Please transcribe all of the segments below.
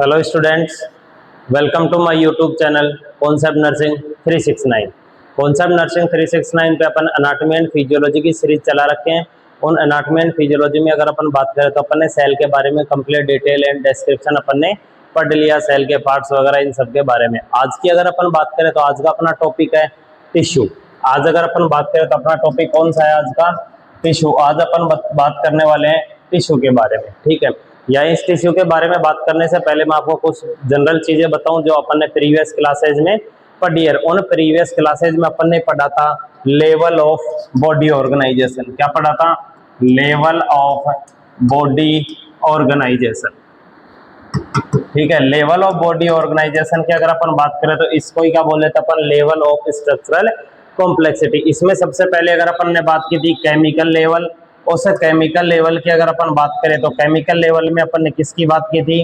Hello students, welcome to my YouTube channel concept nursing 369। Concept nursing 369 पे अपन anatomy and physiology की series चला रखे हैं। उन अनाटमी एंड फिजियोलॉजी में अगर अपन बात करें तो अपन ने सेल के बारे में कंप्लीट डिटेल एंड डिस्क्रिप्शन अपन ने पढ़ लिया, सेल के पार्ट्स वगैरह इन सब के बारे में। आज की अगर अपन बात करें तो आज का अपना टॉपिक है टिश्यू। आज अगर अपन बात करें तो अपना टॉपिक कौन सा है आज का? टिश्यू। आज अपन बात करने वाले हैं टिश्यू के बारे में, ठीक है। या इस टिश्यू के बारे में बात करने से पहले मैं आपको कुछ जनरल चीजें बताऊं जो अपन ने प्रीवियस क्लासेज में पढ़ी है। उन प्रीवियस क्लासेज में अपन ने पढ़ा था लेवल ऑफ बॉडी ऑर्गेनाइजेशन। क्या पढ़ा था? लेवल ऑफ बॉडी ऑर्गेनाइजेशन, ठीक है। लेवल ऑफ बॉडी ऑर्गेनाइजेशन की अगर अपन बात करें तो इसको ही क्या बोले थे अपन? Level of structural complexity. इसमें सबसे पहले अगर अपन ने बात की थी केमिकल लेवल। उस केमिकल लेवल की अगर अपन बात करें तो केमिकल लेवल में अपन ने किसकी बात की थी?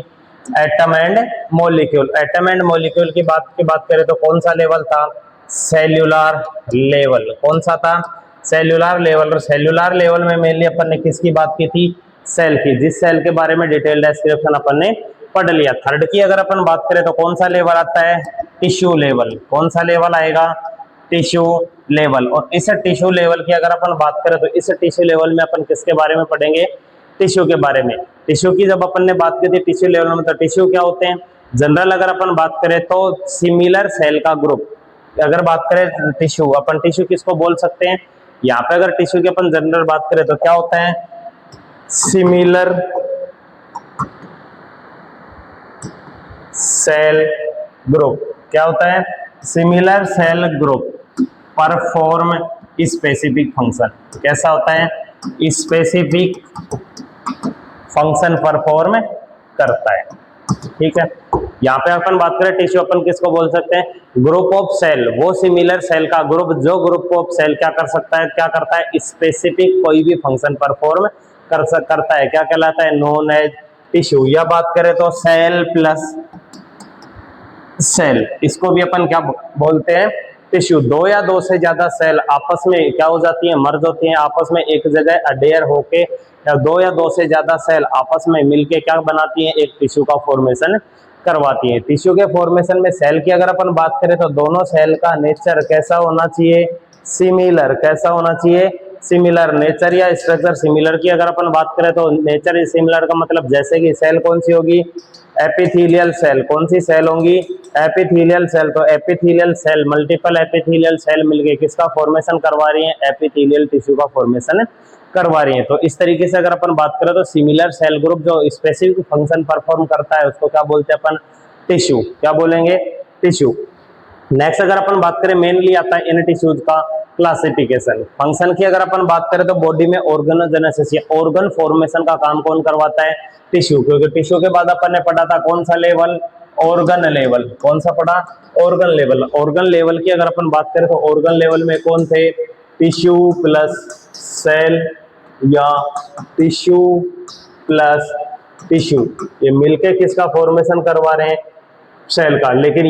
Atom and molecule. Atom and molecule की बात करें तो कौन सा लेवल था? Cellular level. कौन सा था? Cellular level. और सेल्यूलर लेवल में मेनली अपन ने किसकी बात की थी? सेल की, जिस सेल के बारे में डिटेल डिस्क्रिप्शन अपन ने पढ़ लिया। थर्ड की अगर अपन बात करें तो कौन सा लेवल आता है? Tissue level. कौन सा लेवल आएगा? Tissue level. और इस टिश्यू लेवल की अगर अपन बात करें तो इस टिश्यू लेवल में अपन किसके बारे में पढ़ेंगे? टिश्यू के बारे में। टिश्यू की जब अपन ने बात की थी टिश्यू लेवल में, तो टिश्यू क्या होते हैं? जनरल अगर अपन बात करें तो सिमिलर सेल का ग्रुप। अगर बात करें टिश्यू, अपन टिश्यू किसको बोल सकते हैं? यहाँ पे अगर टिश्यू की अपन जनरल बात करें तो क्या होता है? Similar cell group. क्या होता है? Similar cell group perform specific function. कैसा होता है? स्पेसिफिक फंक्शन परफॉर्म करता है, ठीक है। यहाँ पे अपन बात करें टिश्यू, अपन किसको बोल सकते हैं? Group of cell. वो सिमिलर सेल का ग्रुप जो ग्रुप ऑफ सेल क्या कर सकता है? क्या करता है? स्पेसिफिक कोई भी फंक्शन परफॉर्म करता है। क्या कहलाता है? Known as tissue. या बात करें तो सेल प्लस सेल, इसको भी अपन क्या बोलते हैं? टिश्यू। दो या दो से ज्यादा सेल आपस में क्या हो जाती है? मर्ज होती हैं आपस में, एक जगह अडेयर होके, या दो से ज्यादा सेल आपस में मिलके क्या बनाती हैं? एक टिश्यू का फॉर्मेशन करवाती है। टिश्यू के फॉर्मेशन में सेल की अगर अपन बात करें तो दोनों सेल का नेचर कैसा होना चाहिए? सिमिलर। कैसा होना चाहिए? सिमिलर। नेचर या स्ट्रक्चर सिमिलर की अगर अपन बात करें तो नेचर सिमिलर का मतलब जैसे कि सेल कौन सी होगी? Epithelial cell. कौन सी सेल होंगी? Epithelial cell. तो epithelial cell, multiple epithelial cell मिलके किसका फॉर्मेशन करवा रही है? एपिथेलियल टिश्यू का फॉर्मेशन करवा रही है। तो इस तरीके से अगर अपन बात करें तो सिमिलर सेल ग्रुप जो स्पेसिफिक फंक्शन परफॉर्म करता है उसको क्या बोलते हैं अपन? टिश्यू। क्या बोलेंगे? टिश्यू। नेक्स्ट अगर अपन बात करें मेनली आता है इन टिश्यूज का क्लासिफिकेशन। फंक्शन की अगर अपन बात करें तो बॉडी में ऑर्गेनोजेनेसिस या ऑर्गन फॉर्मेशन का काम कौन करवाता है? टिश्यू। क्योंकि टिश्यू के बाद अपन ने पढ़ा था कौन सा लेवल? Organ level. कौन सा पढ़ा? Organ level. ऑर्गन लेवल की अगर अपन बात करें तो ऑर्गन लेवल में कौन थे? टिश्यू प्लस सेल या टिश्यू प्लस टिश्यू, ये मिलके किसका फॉर्मेशन करवा रहे हैं? सेल का। लेकिन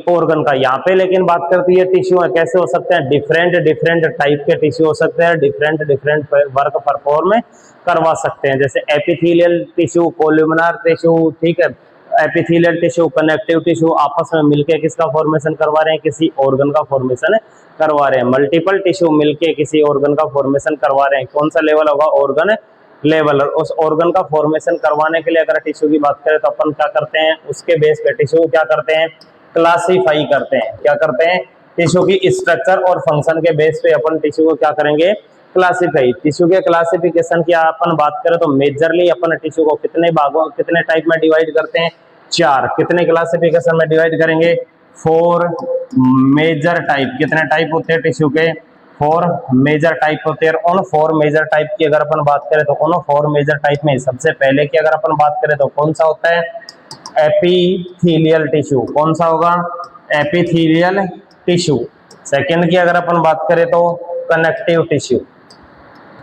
ऑर्गन का। यहाँ पे लेकिन बात करती है टिश्यू है, कैसे हो सकते हैं? डिफरेंट टाइप के टिश्यू हो सकते हैं, डिफरेंट वर्क परफॉर्म करवा सकते हैं। जैसे एपिथेलियल टिश्यू, कोलुमिनर टिश्यू, ठीक है। एपिथेलियल टिश्यू, कनेक्टिव टिश्यू आपस में मिलके किसका फॉर्मेशन करवा रहे हैं? किसी ऑर्गन का फॉर्मेशन करवा रहे हैं। मल्टीपल टिश्यू मिलके किसी ऑर्गन का फॉर्मेशन करवा रहे हैं। कौन सा लेवल होगा? Organ level. उस ऑर्गन का फॉर्मेशन करवाने के लिए अगर टिश्यू की बात करें तो अपन क्या करते हैं? उसके बेस पे टिश्यू क्या करते हैं? क्लासीफाई करते हैं। क्या करते हैं? टिश्यू की स्ट्रक्चर और फंक्शन के बेस पे अपन टिश्यू को क्या करेंगे? क्लासीफाई। टिश्यू के क्लासिफिकेशन की अपन बात करें तो मेजरली अपन टिश्यू को कितने भागों, कितने टाइप में डिवाइड करते हैं? 4। कितने क्लासिफिकेशन में डिवाइड करेंगे? 4 मेजर टाइप। कितने टाइप होते हैं टिश्यू के? 4 मेजर टाइप होते हैं। उन 4 मेजर टाइप की अगर अपन बात करें तो उन 4 मेजर टाइप में सबसे पहले की अगर अपन बात करें तो कौन सा होता है? Epithelial tissue. कौन सा होगा? Epithelial tissue. सेकंड की अगर अपन बात करें तो कनेक्टिव टिश्यू।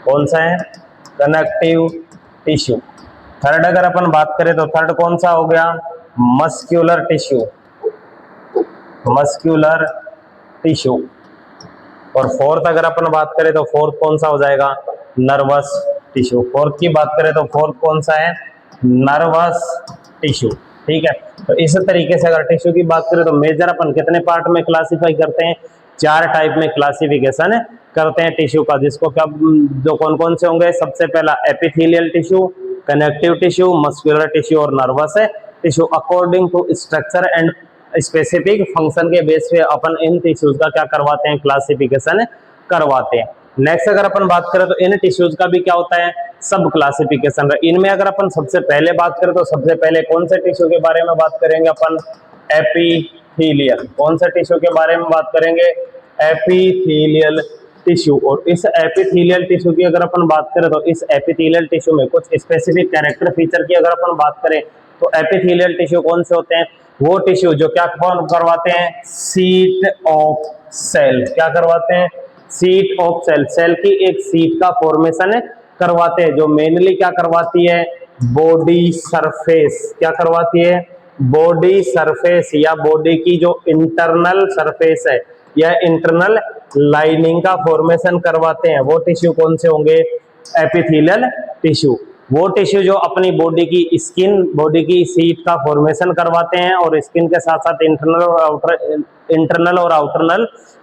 कौन सा है? Connective tissue. थर्ड अगर अपन बात करें तो थर्ड कौन सा हो गया? Muscular tissue. Muscular tissue. और फोर्थ अगर अपन बात करें तो फोर्थ कौन सा हो जाएगा? Nervous tissue. फोर्थ की बात करें तो फोर्थ कौन सा है? Nervous tissue. ठीक है। तो इस तरीके से अगर टिश्यू की बात करें तो मेजर अपन कितने पार्ट में क्लासिफाई करते हैं, 4 टाइप में क्लासिफिकेशन करते हैं टिश्यू का, जिसको क्या जो कौन कौन से होंगे, सबसे पहला epithelial tissue, connective tissue, muscular tissue और nervous tissue. According to structure and specific function के बेस पे अपन इन टिश्यूज का क्या करवाते हैं, क्लासिफिकेशन करवाते हैं। नेक्स्ट अगर अपन बात करें तो इन टिश्यूज का भी क्या होता है, सब क्लासिफिकेशन। इनमें अगर अपन सबसे पहले बात करें तो सबसे पहले कौन से टिश्यू के बारे में बात करेंगे अपन, एपिथेलियल। कौन से टिश्यू के बारे में बात करेंगे, एपिथेलियल टिश्यू। और इस एपिथेलियल टिश्यू की अगर अपन बात करें तो इस एपिथेलियल टिश्यू में कुछ स्पेसिफिक कैरेक्टर फीचर की अगर अपन बात करें तो एपिथेलियल टिश्यू कौन से होते हैं, वो टिश्यू जो क्या करवाते हैं, सीट ऑफ सेल। क्या करवाते हैं, सीट ऑफ सेल। सेल की एक सीट का फॉर्मेशन करवाते हैं, जो मेनली क्या करवाती है, बॉडी सरफेस। क्या करवाती है, बॉडी सरफेस, या बॉडी की जो इंटरनल सरफेस है या इंटरनल लाइनिंग का फॉर्मेशन करवाते हैं। वो टिश्यू कौन से होंगे, एपिथेलियल टिश्यू। वो टिश्यू जो अपनी बॉडी की स्किन, बॉडी की सीट का फॉर्मेशन करवाते हैं, और स्किन के साथ साथ इंटरनल और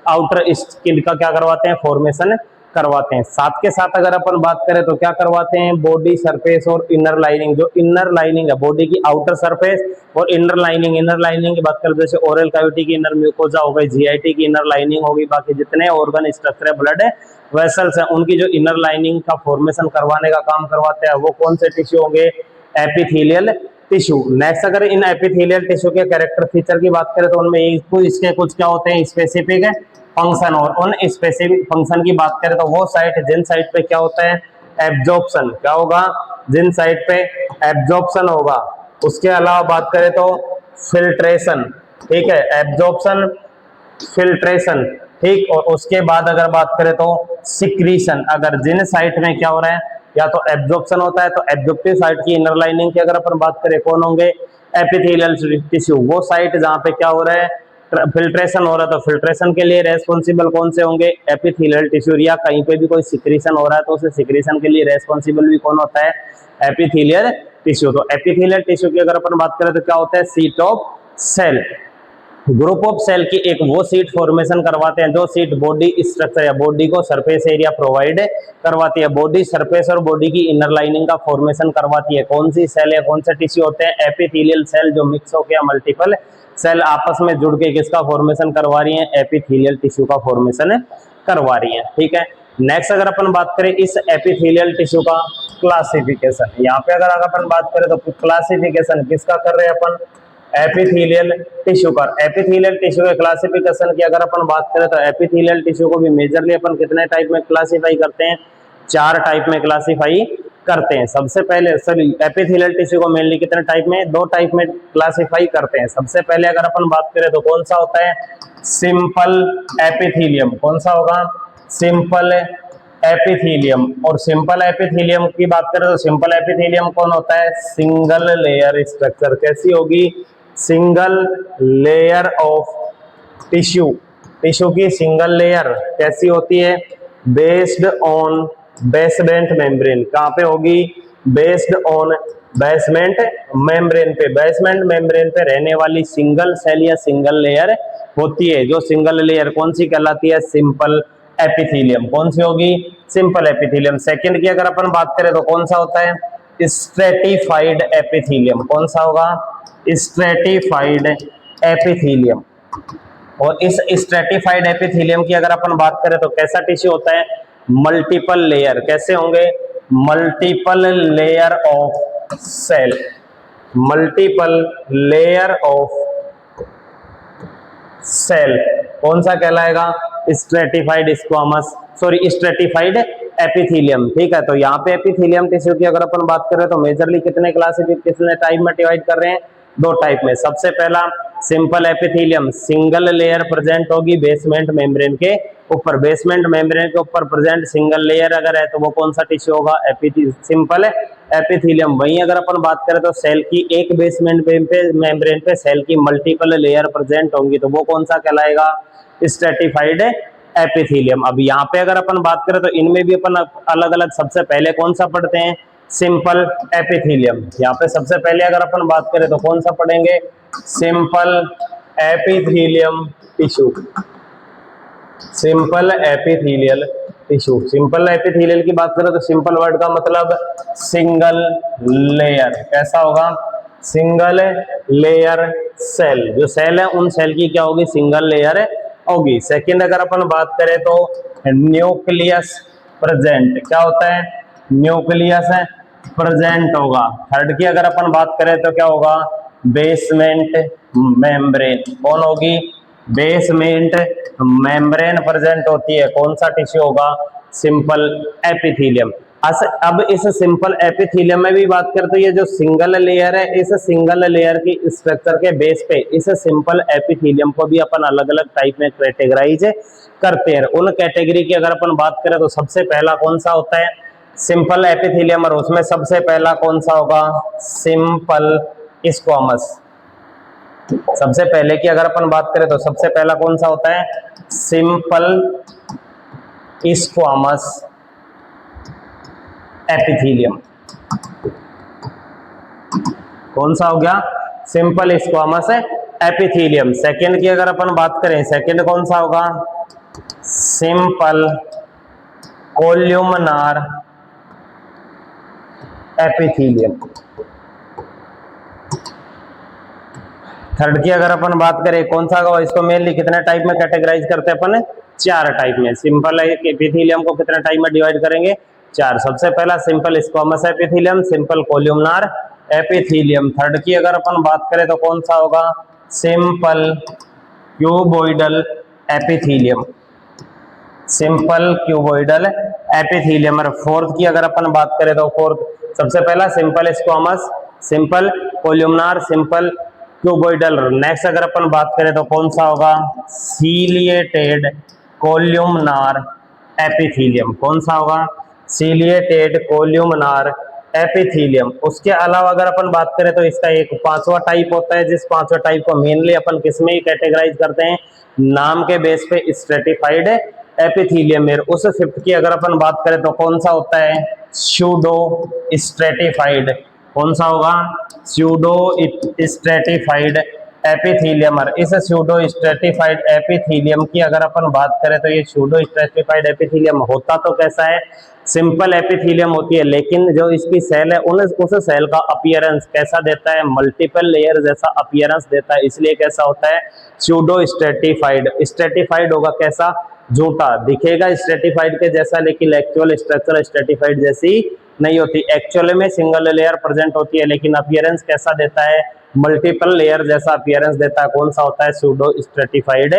आउटर स्किन का क्या करवाते हैं, फॉर्मेशन करवाते हैं। साथ के साथ अगर अपन बात करें तो क्या करवाते हैं, बॉडी सरफेस और इनर लाइनिंग। जो इनर लाइनिंग है बॉडी की, आउटर सरफेस और इनर लाइनिंग की बात करें जैसे ओरल कैविटी की इनर म्यूकोजा हो गई, जीआईटी की इनर लाइनिंग होगी, बाकी जितने ऑर्गन स्ट्रक्चर है, ब्लड वेसल्स है, उनकी जो इनर लाइनिंग का फॉर्मेशन करवाने का काम करवाते हैं, वो कौन से टिश्यू होंगे, एपिथेलियल टिश्यू। नेक्स्ट अगर इन एपिथेलियल टिश्यू के कैरेक्टर फीचर की बात करें तो उनमें इसके कुछ क्या होते हैं, स्पेसिफिक है फंक्शन। और उन स्पेसिफिक फंक्शन की बात करें तो वो साइट, जिन साइट पे क्या होता है, एब्जॉर्प्शन। क्या होगा, जिन साइट पे एब्जॉर्प्शन होगा। उसके अलावा बात करें तो फिल्ट्रेशन, ठीक है, एब्जॉर्प्शन, फिल्ट्रेशन, ठीक। और उसके बाद अगर बात करें तो सिक्रीशन। अगर जिन साइट में क्या हो रहा है, या तो एब्जॉर्प्शन होता है तो एब्जॉर्प्टिव साइट की इनर लाइनिंग की अगर अपन बात करें कौन होंगे, एपिथेलियल टिश्यू। वो साइट जहां पे क्या हो रहा है, फिल्ट्रेशन हो रहा है, तो फिल्ट्रेशन के लिए रेस्पॉन्सिबल कौन से होंगे, एपिथेलियल टिश्यू। या कहीं पे भी कोई सिक्रीशन हो रहा है तो उसे सिक्रीशन के लिए रेस्पॉन्सिबल भी कौन होता है, एपिथेलियल टिश्यू। तो एपिथेलियल टिश्यू की अगर अपन बात करें तो क्या होता है, sheet of cell. Group of cell की एक वो सीट फॉर्मेशन करवाते हैं जो सीट बॉडी स्ट्रक्चर या बॉडी को सरफेस एरिया प्रोवाइड करवाती है, बॉडी सरफेस और बॉडी की इनर लाइनिंग का फॉर्मेशन करवाती है। कौन सी सेल है, कौन से टिश्यू होते हैं, एपिथेलियल सेल, जो मिक्स हो गया मल्टीपल सेल आपस में जुड़ के किसका फॉर्मेशन करवा रही है, एपिथेलियल टिश्यू का फॉर्मेशन करवा रही है, ठीक है। नेक्स्ट अगर अपन बात करें इस एपिथेलियल टिश्यू का क्लासिफिकेशन, यहाँ पे अगर अपन बात करें तो क्लासिफिकेशन किसका कर रहे हैं अपन, एपिथेलियल टिश्यू का। एपिथेलियल टिश्यू के क्लासिफिकेशन की अगर अपन बात करें तो एपिथेलियल टिश्यू को भी मेजरली अपन कितने टाइप में क्लासिफाई करते हैं, 4 टाइप में क्लासिफाई करते हैं। सबसे पहले एपिथेलियल टिश्यू को मेनली कितने टाइप में, 2 टाइप में क्लासिफाई करते हैं। सबसे पहले अगर अपन बात करें तो कौन सा होता है, सिंपल एपिथेलियम। कौन सा होगा, सिंपल एपिथेलियम। और सिंपल एपिथेलियम की बात करें तो सिंपल एपिथेलियम कौन होता है, सिंगल लेयर स्ट्रक्चर। कैसी होगी, single layer of tissue. Tissue की सिंगल लेयर कैसी होती है, बेस्ड ऑन बेसमेंट मेम्ब्रेन। कहां पे होगी, बेस्ड ऑन बेसमेंट मेम्ब्रेन पे, बेसमेंट मेम्ब्रेन पे रहने वाली सिंगल सेल या सिंगल लेयर होती है। जो सिंगल लेयर कौन सी कहलाती है, सिंपल एपिथेलियम। कौन सी होगी, सिंपल एपिथेलियम। सेकंड की अगर अपन बात करें तो कौन सा होता है, स्ट्रेटिफाइड एपिथेलियम। कौन सा होगा, स्ट्रेटिफाइड एपिथेलियम। और इस स्ट्रेटिफाइड एपिथेलियम की अगर अपन बात करें तो कैसा टिश्यू होता है, मल्टीपल लेयर। कैसे होंगे, multiple layer of cell, multiple layer of cell. कौन सा कहलाएगा, stratified squamous, sorry stratified epithelium, ठीक है। तो यहाँ पे एपिथेलियम टिश्यू की अगर अपन बात करें तो मेजरली कितने कितने टाइप में डिवाइड कर रहे हैं, 2 टाइप में। सबसे पहला simple epithelium, single layer present होगी बेसमेंट मेम्ब्रेन के ऊपर। बेसमेंट मेम्ब्रेन के ऊपर प्रेजेंट सिंगल लेयर अगर है तो वो कौन सा टिश्यू होगा, सिंपल एपिथेलियम। वहीं अगर अपन बात करें तो सेल की एक बेसमेंट मेम्ब्रेन पे सेल की मल्टीपल लेयर प्रेजेंट होंगी तो वो कौन सा कहलाएगा, स्ट्रेटिफाइड एपिथेलियम। अब यहाँ पे अगर अपन बात करें तो इनमें भी अपन अलग अलग सबसे पहले कौन सा पढ़ते हैं, सिंपल एपिथेलियम। यहाँ पे सबसे पहले अगर अपन बात करें तो कौन सा पढ़ेंगे, simple epithelium tissue. Simple epithelial tissue. Simple epithelial की बात करें तो सिंपल वर्ड का मतलब सिंगल लेयर। कैसा होगा, सिंगल लेयर सेल। जो सेल है उन सेल की क्या होगी, सिंगल लेयर होगी। सेकंड अगर अपन बात करें तो न्यूक्लियस प्रेजेंट। क्या होता है, न्यूक्लियस प्रेजेंट होगा। थर्ड की अगर अपन बात करें तो क्या होगा, बेसमेंट मेम्ब्रेन। कौन होगी, बेसमेंट मेम्ब्रेन प्रेजेंट होती है। कौन सा टिश्यू होगा, सिंपल एपिथेलियम। अब इस सिंपल एपिथेलियम में भी बात करें तो ये जो सिंगल लेयर है, इस सिंगल लेयर की स्ट्रक्चर के बेस पे इस सिंपल एपिथेलियम को भी अपन अलग अलग टाइप में कैटेगराइज करते हैं। उन कैटेगरी की अगर अपन बात करें तो सबसे पहला कौन सा होता है, सिंपल एपिथेलियम, और उसमें सबसे पहला कौन सा होगा, सिंपल स्क्वामस। सबसे पहले की अगर अपन बात करें तो सबसे पहला कौन सा होता है, सिंपल स्क्वामस एपिथेलियम। कौन सा हो गया, सिंपल स्क्वामस एपिथेलियम। सेकंड की अगर अपन बात करें, सेकंड कौन सा होगा, सिंपल कोल्यूमनार एपिथेलियम। थर्ड की अगर अपन बात करें कौन सा होगा, इसको मेनली कितने टाइप में कैटेगराइज करते हैं अपन, 4 टाइप में। सिंपल एपिथेलियम को कितने टाइप में डिवाइड करेंगे, 4। सबसे पहला simple squamous epithelium, simple columnar epithelium. Third की अगर अपन बात करें तो कौन सा होगा, simple cuboidal epithelium, simple cuboidal epithelium. और फोर्थ की अगर अपन बात करें तो फोर्थ, सबसे पहला simple squamous, simple columnar, simple cuboidal. Next अगर अपन बात करें तो कौन सा होगा, सीलिएटेड कोल्यूमनार एपिथेलियम। कौन सा होगा, सीलिएटेड कोल्यूमनार एपिथेलियम। उसके अलावा अगर अपन बात करें तो इसका एक 5वां टाइप होता है, जिस 5वें टाइप को मेनली अपन किसमें ही कैटेगराइज करते हैं, नाम के बेस पे स्ट्रेटिफाइड एपिथेलियम में। उस 5th की अगर अपन बात करें तो कौन सा होता है, स्यूडो स्ट्रेटिफाइड। कौन सा होगा, स्यूडो स्ट्रेटिफाइड एपिथेलियम। और इस स्यूडो स्ट्रेटिफाइड एपिथेलियम की अगर अपन बात करें तो ये स्यूडो स्ट्रेटिफाइड एपिथेलियम होता तो कैसा है, सिंपल एपिथेलियम होती है, लेकिन जो इसकी सेल है उस सेल का अपीयरेंस कैसा देता है, मल्टीपल लेयर जैसा अपीयरेंस देता है, इसलिए कैसा होता है, स्यूडो स्ट्रेटिफाइड। स्ट्रेटिफाइड होगा कैसा, झूठा दिखेगा स्ट्रेटिफाइड के जैसा, लेकिन एक्चुअल स्ट्रक्चर स्ट्रेटिफाइड जैसी नहीं होती। एक्चुअल में सिंगल लेयर प्रेजेंट होती है, लेकिन अपीयरेंस कैसा देता है, मल्टीपल लेयर जैसा अपीयरेंस देता है। कौन सा होता है, स्यूडो स्ट्रेटिफाइड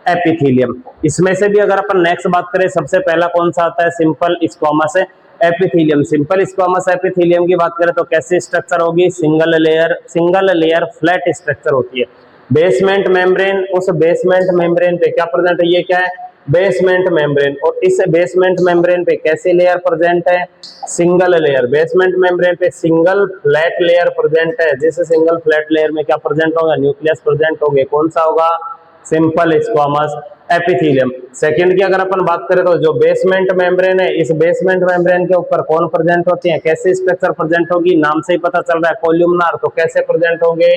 एपिथेलियम। इसमें से भी अगर अपन नेक्स्ट बात करें, सबसे पहला कौन सा आता है, simple squamous epithelium. Simple squamous epithelium की बात करें तो कैसी स्ट्रक्चर होगी, सिंगल लेयर फ्लैट स्ट्रक्चर होती है। बेसमेंट मेम्ब्रेन, उस बेसमेंट मेम्ब्रेन पे क्या प्रेजेंट है, ये क्या है, बेसमेंट मेम्ब्रेन। और इस बेसमेंट मेम्ब्रेन पे कैसी लेयर प्रेजेंट है, सिंगल लेयर। बेसमेंट मेम्ब्रेन पे सिंगल फ्लैट लेयर प्रेजेंट है, जैसे सिंगल फ्लैट लेयर में क्या प्रेजेंट होगा, न्यूक्लियस प्रेजेंट होंगे। कौन सा होगा, सिंपल स्क्वामस एपिथेलियम। सेकंड की अगर अपन बात करें तो जो बेसमेंट मेम्ब्रेन है, इस बेसमेंट मेम्ब्रेन के ऊपर कौन प्रेजेंट होती है, कैसी स्ट्रक्चर प्रेजेंट होगी, नाम से ही पता चल रहा है कोल्यूमनार। तो कैसे प्रेजेंट होंगे,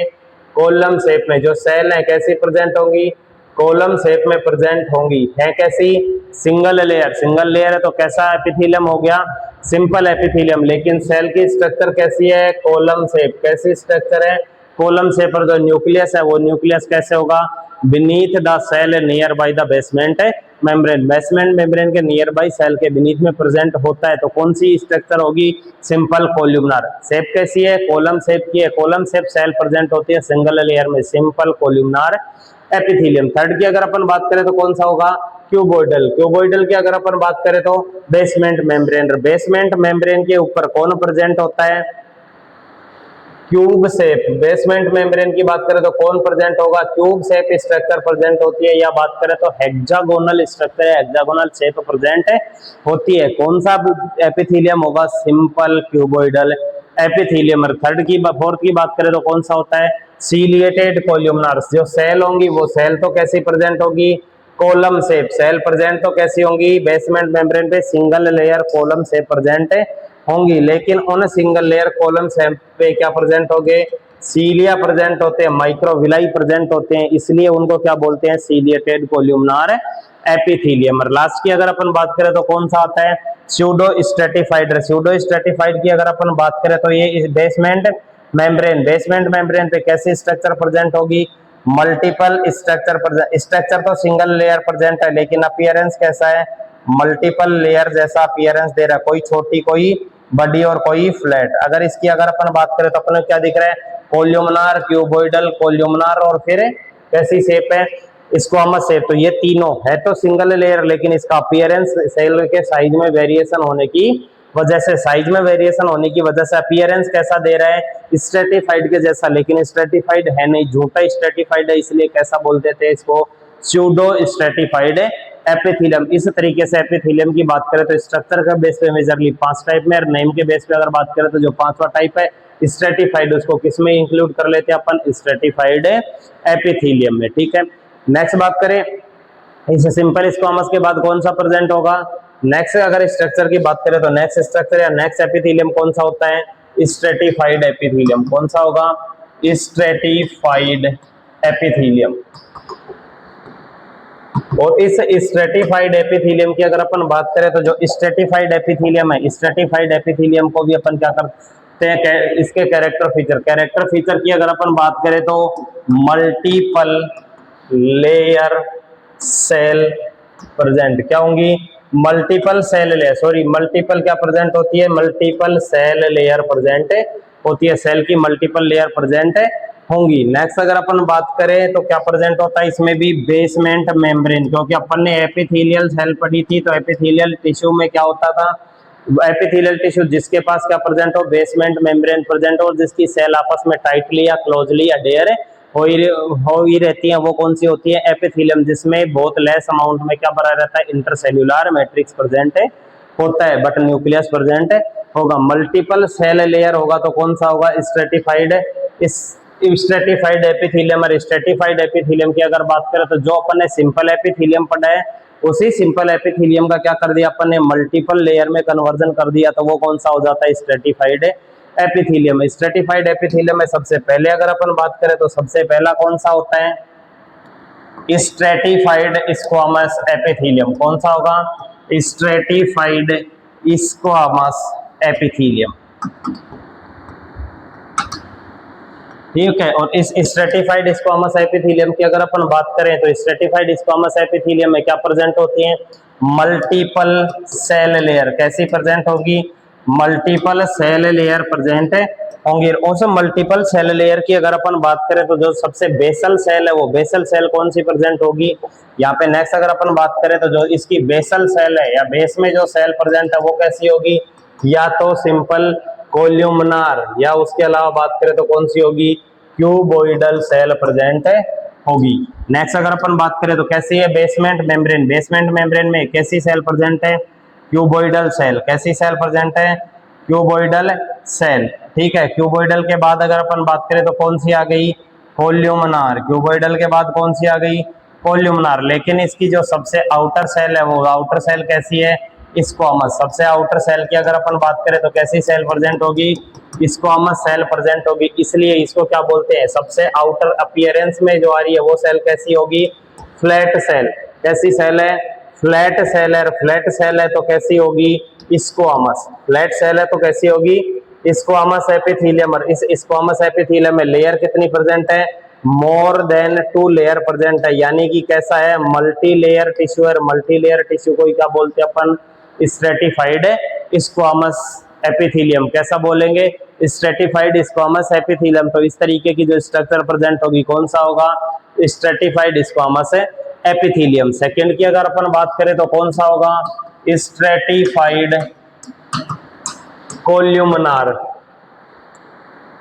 कॉलम शेप में। जो सेल है कैसी प्रेजेंट होंगी, कॉलम शेप में प्रेजेंट होंगी। है कैसी, सिंगल लेयर। सिंगल लेयर है तो कैसा एपिथेलियम हो गया, सिंपल एपिथेलियम। लेकिन सेल की स्ट्रक्चर कैसी है, कॉलम शेप। कैसी स्ट्रक्चर है, कॉलम शेप। पर जो न्यूक्लियस है वो न्यूक्लियस कैसे होगा, beneath the cell near by the basement membrane. Basement membrane के नियर बाय सेल के बीनीथ में प्रेजेंट होता है। तो कौन सी स्ट्रक्चर होगी, सिंपल कोल्यूमनार। शेप कैसी है, कॉलम शेप की है। कॉलम शेप सेल प्रेजेंट होती है सिंगल लेयर में, सिंपल कोल्यूमनार एपिथेलियम। थर्ड की अगर अपन बात करें तो कौन सा होगा, क्यूबोइडल। क्यूबोइडल की अगर अपन बात करें तो बेसमेंट मेम्ब्रेन। बेसमेंट मेम्ब्रेन के ऊपर कौन प्रेजेंट होता है, क्यूब शेप। बेसमेंट मेम्ब्रेन की बात करें तो कौन प्रेजेंट होगा, क्यूब शेप स्ट्रक्चर प्रेजेंट होती है। या बात करें तो हेक्सागोनल स्ट्रक्चर है, हेक्सागोनल शेप प्रेजेंट होती है। कौन सा एपिथेलियम होगा, सिंपल क्यूबोइडल एपिथेलियम। और थर्ड की फोर्थ की बात करें तो कौन सा होता है, सीलिएटेड कोल्यूमनार। जो सेल होंगी वो सेल तो कैसी प्रेजेंट होगी, कॉलम शेप। सेल प्रेजेंट तो कैसी होंगी, बेसमेंट मेम्ब्रेन पे single layer column shape present होंगी, लेकिन उन सिंगल लेयर कॉलम्स पे क्या प्रेजेंट होंगे, सीलिया प्रेजेंट होते हैं, माइक्रोविलाई प्रेजेंट होते हैं, इसलिए उनको क्या बोलते हैं, सीलिएटेड कोल्यूमनार एपिथेलियम। और लास्ट की अगर अपन बात करें तो कौन सा आता है, स्यूडो स्ट्रेटिफाइड। स्यूडो स्ट्रेटिफाइड की अगर अपन बात करें तो ये बेसमेंट मेम्ब्रेन, बेसमेंट मेम्ब्रेन पे कैसी स्ट्रक्चर प्रेजेंट होगी, मल्टीपल स्ट्रक्चर। स्ट्रक्चर तो सिंगल लेयर प्रेजेंट है, लेकिन अपीयरेंस कैसा है, मल्टीपल लेयर जैसा अपीयरेंस दे रहा है, कोई छोटी कोई बड़ी और कोई फ्लैट। अगर इसकी अगर अपन बात करें तो अपन क्या दिख रहा है, कोल्यूमनार, क्यूबोइडल, कोल्यूमनार और फिर कैसी शेप है, स्क्वामस शेप। तो ये तीनों है तो सिंगल लेयर, लेकिन इसका अपीयरेंस सेल के साइज में वेरिएशन होने की वजह से, साइज में वेरिएशन होने की वजह से अपीयरेंस कैसा दे रहा है, स्ट्रेटिफाइड के जैसा, लेकिन स्ट्रेटिफाइड है नहीं, झूठा स्ट्रेटिफाइड है, इसलिए कैसा बोल देते हैं इसको, स्यूडो स्ट्रेटिफाइड एपिथेलियम। इस तरीके से एपिथेलियम की बात करें तो स्ट्रक्चर के बेस पे मेजरली 5 टाइप में, और नेम के बेस पे अगर बात करें तो जो 5वां टाइप है स्ट्रेटिफाइड, उसको किस में इंक्लूड कर लेते हैं अपन, स्ट्रेटिफाइड एपिथेलियम में। ठीक है, नेक्स्ट बात करें, इस सिंपल स्क्वामस के बाद कौन सा प्रेजेंट होगा, नेक्स्ट अगर स्ट्रक्चर की बात करें तो नेक्स्ट स्ट्रक्चर या नेक्स्ट एपिथेलियम कौन सा होता है, स्ट्रेटिफाइड एपिथेलियम। कौन सा होगा, स्ट्रेटिफाइड एपिथेलियम। और इस स्ट्रेटिफाइड एपिथेलियम की अगर अपन बात करें तो जो स्ट्रेटिफाइड एपिथेलियम है, स्ट्रेटिफाइड एपिथेलियम को भी अपन क्या करते हैं, इसके कैरेक्टर फीचर की अगर अपन बात करें तो मल्टीपल लेयर सेल प्रेजेंट क्या होंगी, multiple cell layer, sorry multiple क्या प्रेजेंट होती है, मल्टीपल सेल लेयर प्रेजेंट होती है, सेल की मल्टीपल लेयर प्रेजेंट होंगी। नेक्स्ट अगर अपन बात करें तो क्या प्रेजेंट होता है, इसमें भी बेसमेंट मेम्ब्रेन, क्योंकि अपन ने एपिथेलियल सेल पढ़ी थी, तो एपिथेलियल टिश्यू में क्या होता था, एपिथेलियल टिश्यू जिसके पास क्या प्रेजेंट हो, बेसमेंट मेम्ब्रेन प्रेजेंट हो, जिसकी सेल आपस में टाइटली या क्लोजली अडेयर हो ही रहती है, वो कौन सी होती है, एपिथेलियम, जिसमें बहुत लेस अमाउंट में क्या भरा रहता है, इंटरसेल्यूलर मैट्रिक्स प्रेजेंट होता है, बट न्यूक्लियस प्रेजेंट होगा। मल्टीपल सेल लेयर होगा तो कौन सा होगा, स्ट्रेटिफाइड। इस स्ट्रेटिफाइड एपिथेलियम और स्ट्रेटिफाइड एपिथेलियम की अगर बात करें तो जो अपन ने सिंपल एपिथेलियम पढ़ा है, उसी सिंपल एपिथेलियम का क्या कर दिया अपन ने, मल्टीपल लेयर में कन्वर्जन कर दिया, तो वो कौन सा हो जाता है, स्ट्रेटिफाइड एपिथेलियम। स्ट्रेटिफाइड एपिथेलियम में सबसे पहले अगर अपन बात करें तो सबसे पहला कौन सा होता है, स्ट्रेटिफाइड स्क्वामस एपिथेलियम। कौन सा होगा, स्ट्रेटिफाइड स्क्वामस एपिथेलियम। ठीक है, और इस स्ट्रेटिफाइड स्क्वामस एपिथेलियम की अगर अपन बात करें तो स्ट्रेटिफाइड स्क्वामस एपिथेलियम में क्या प्रेजेंट होती है, मल्टीपल सेल लेयर। कैसी प्रेजेंट होगी, मल्टीपल सेल लेयर प्रेजेंट होंगी। उस मल्टीपल सेल लेयर की अगर अपन बात करें तो जो सबसे बेसल सेल है, वो बेसल सेल कौन सी प्रेजेंट होगी, यहाँ पे नेक्स्ट अगर अपन बात करें तो जो इसकी बेसल सेल है या बेस में जो सेल प्रेजेंट है वो कैसी होगी, या तो सिंपल कोल्यूमनार, या उसके अलावा बात करें तो कौन सी होगी, क्यूबोइडल सेल प्रेजेंट होगी। नेक्स्ट अगर अपन बात करें तो कैसी है, बेसमेंट मेम्ब्रेन। बेसमेंट मेम्ब्रेन में कैसी सेल प्रेजेंट है, क्यूबोइडल सेल। कैसी सेल प्रेजेंट है, क्यूबोइडल सेल। ठीक है, क्यूबोइडल के बाद अगर अपन बात करें तो कौन सी आ गई, कोल्यूमनार। क्यूबोइडल के बाद कौन सी आ गई, कोल्यूमनार। लेकिन इसकी जो सबसे आउटर सेल है वो आउटर सेल कैसी है, स्क्वामस। सबसे आउटर सेल की अगर अपन बात करें तो कैसी सेल प्रेजेंट होगी, स्क्वामस सेल प्रेजेंट होगी। इसलिए इसको क्या बोलते हैं, सबसे आउटर अपीयरेंस में जो आ रही है वो सेल कैसी होगी, फ्लैट सेल। कैसी सेल है, फ्लैट सेल है। फ्लैट सेल है तो कैसी होगी, स्क्वामस। फ्लैट सेल है तो कैसी होगी, स्क्वामस एपिथेलियम। और इस स्क्वामस एपिथेलियम में लेयर कितनी प्रेजेंट है, मोर देन 2 लेयर प्रेजेंट है, यानी कि कैसा है, मल्टी लेयर टिश्यू है। मल्टी लेयर टिश्यू को क्या बोलते हैं अपन, स्ट्रेटिफाइड स्क्वामस एपिथेलियम। कैसा बोलेंगे, स्ट्रेटिफाइड स्क्वामस एपिथेलियम। तो इस तरीके की जो स्ट्रक्चर प्रेजेंट होगी कौन सा होगा, स्ट्रेटिफाइड स्क्वामस एपिथेलियम। सेकंड की अगर अपन बात करें तो कौन सा होगा, स्ट्रेटिफाइड कोल्यूमनार।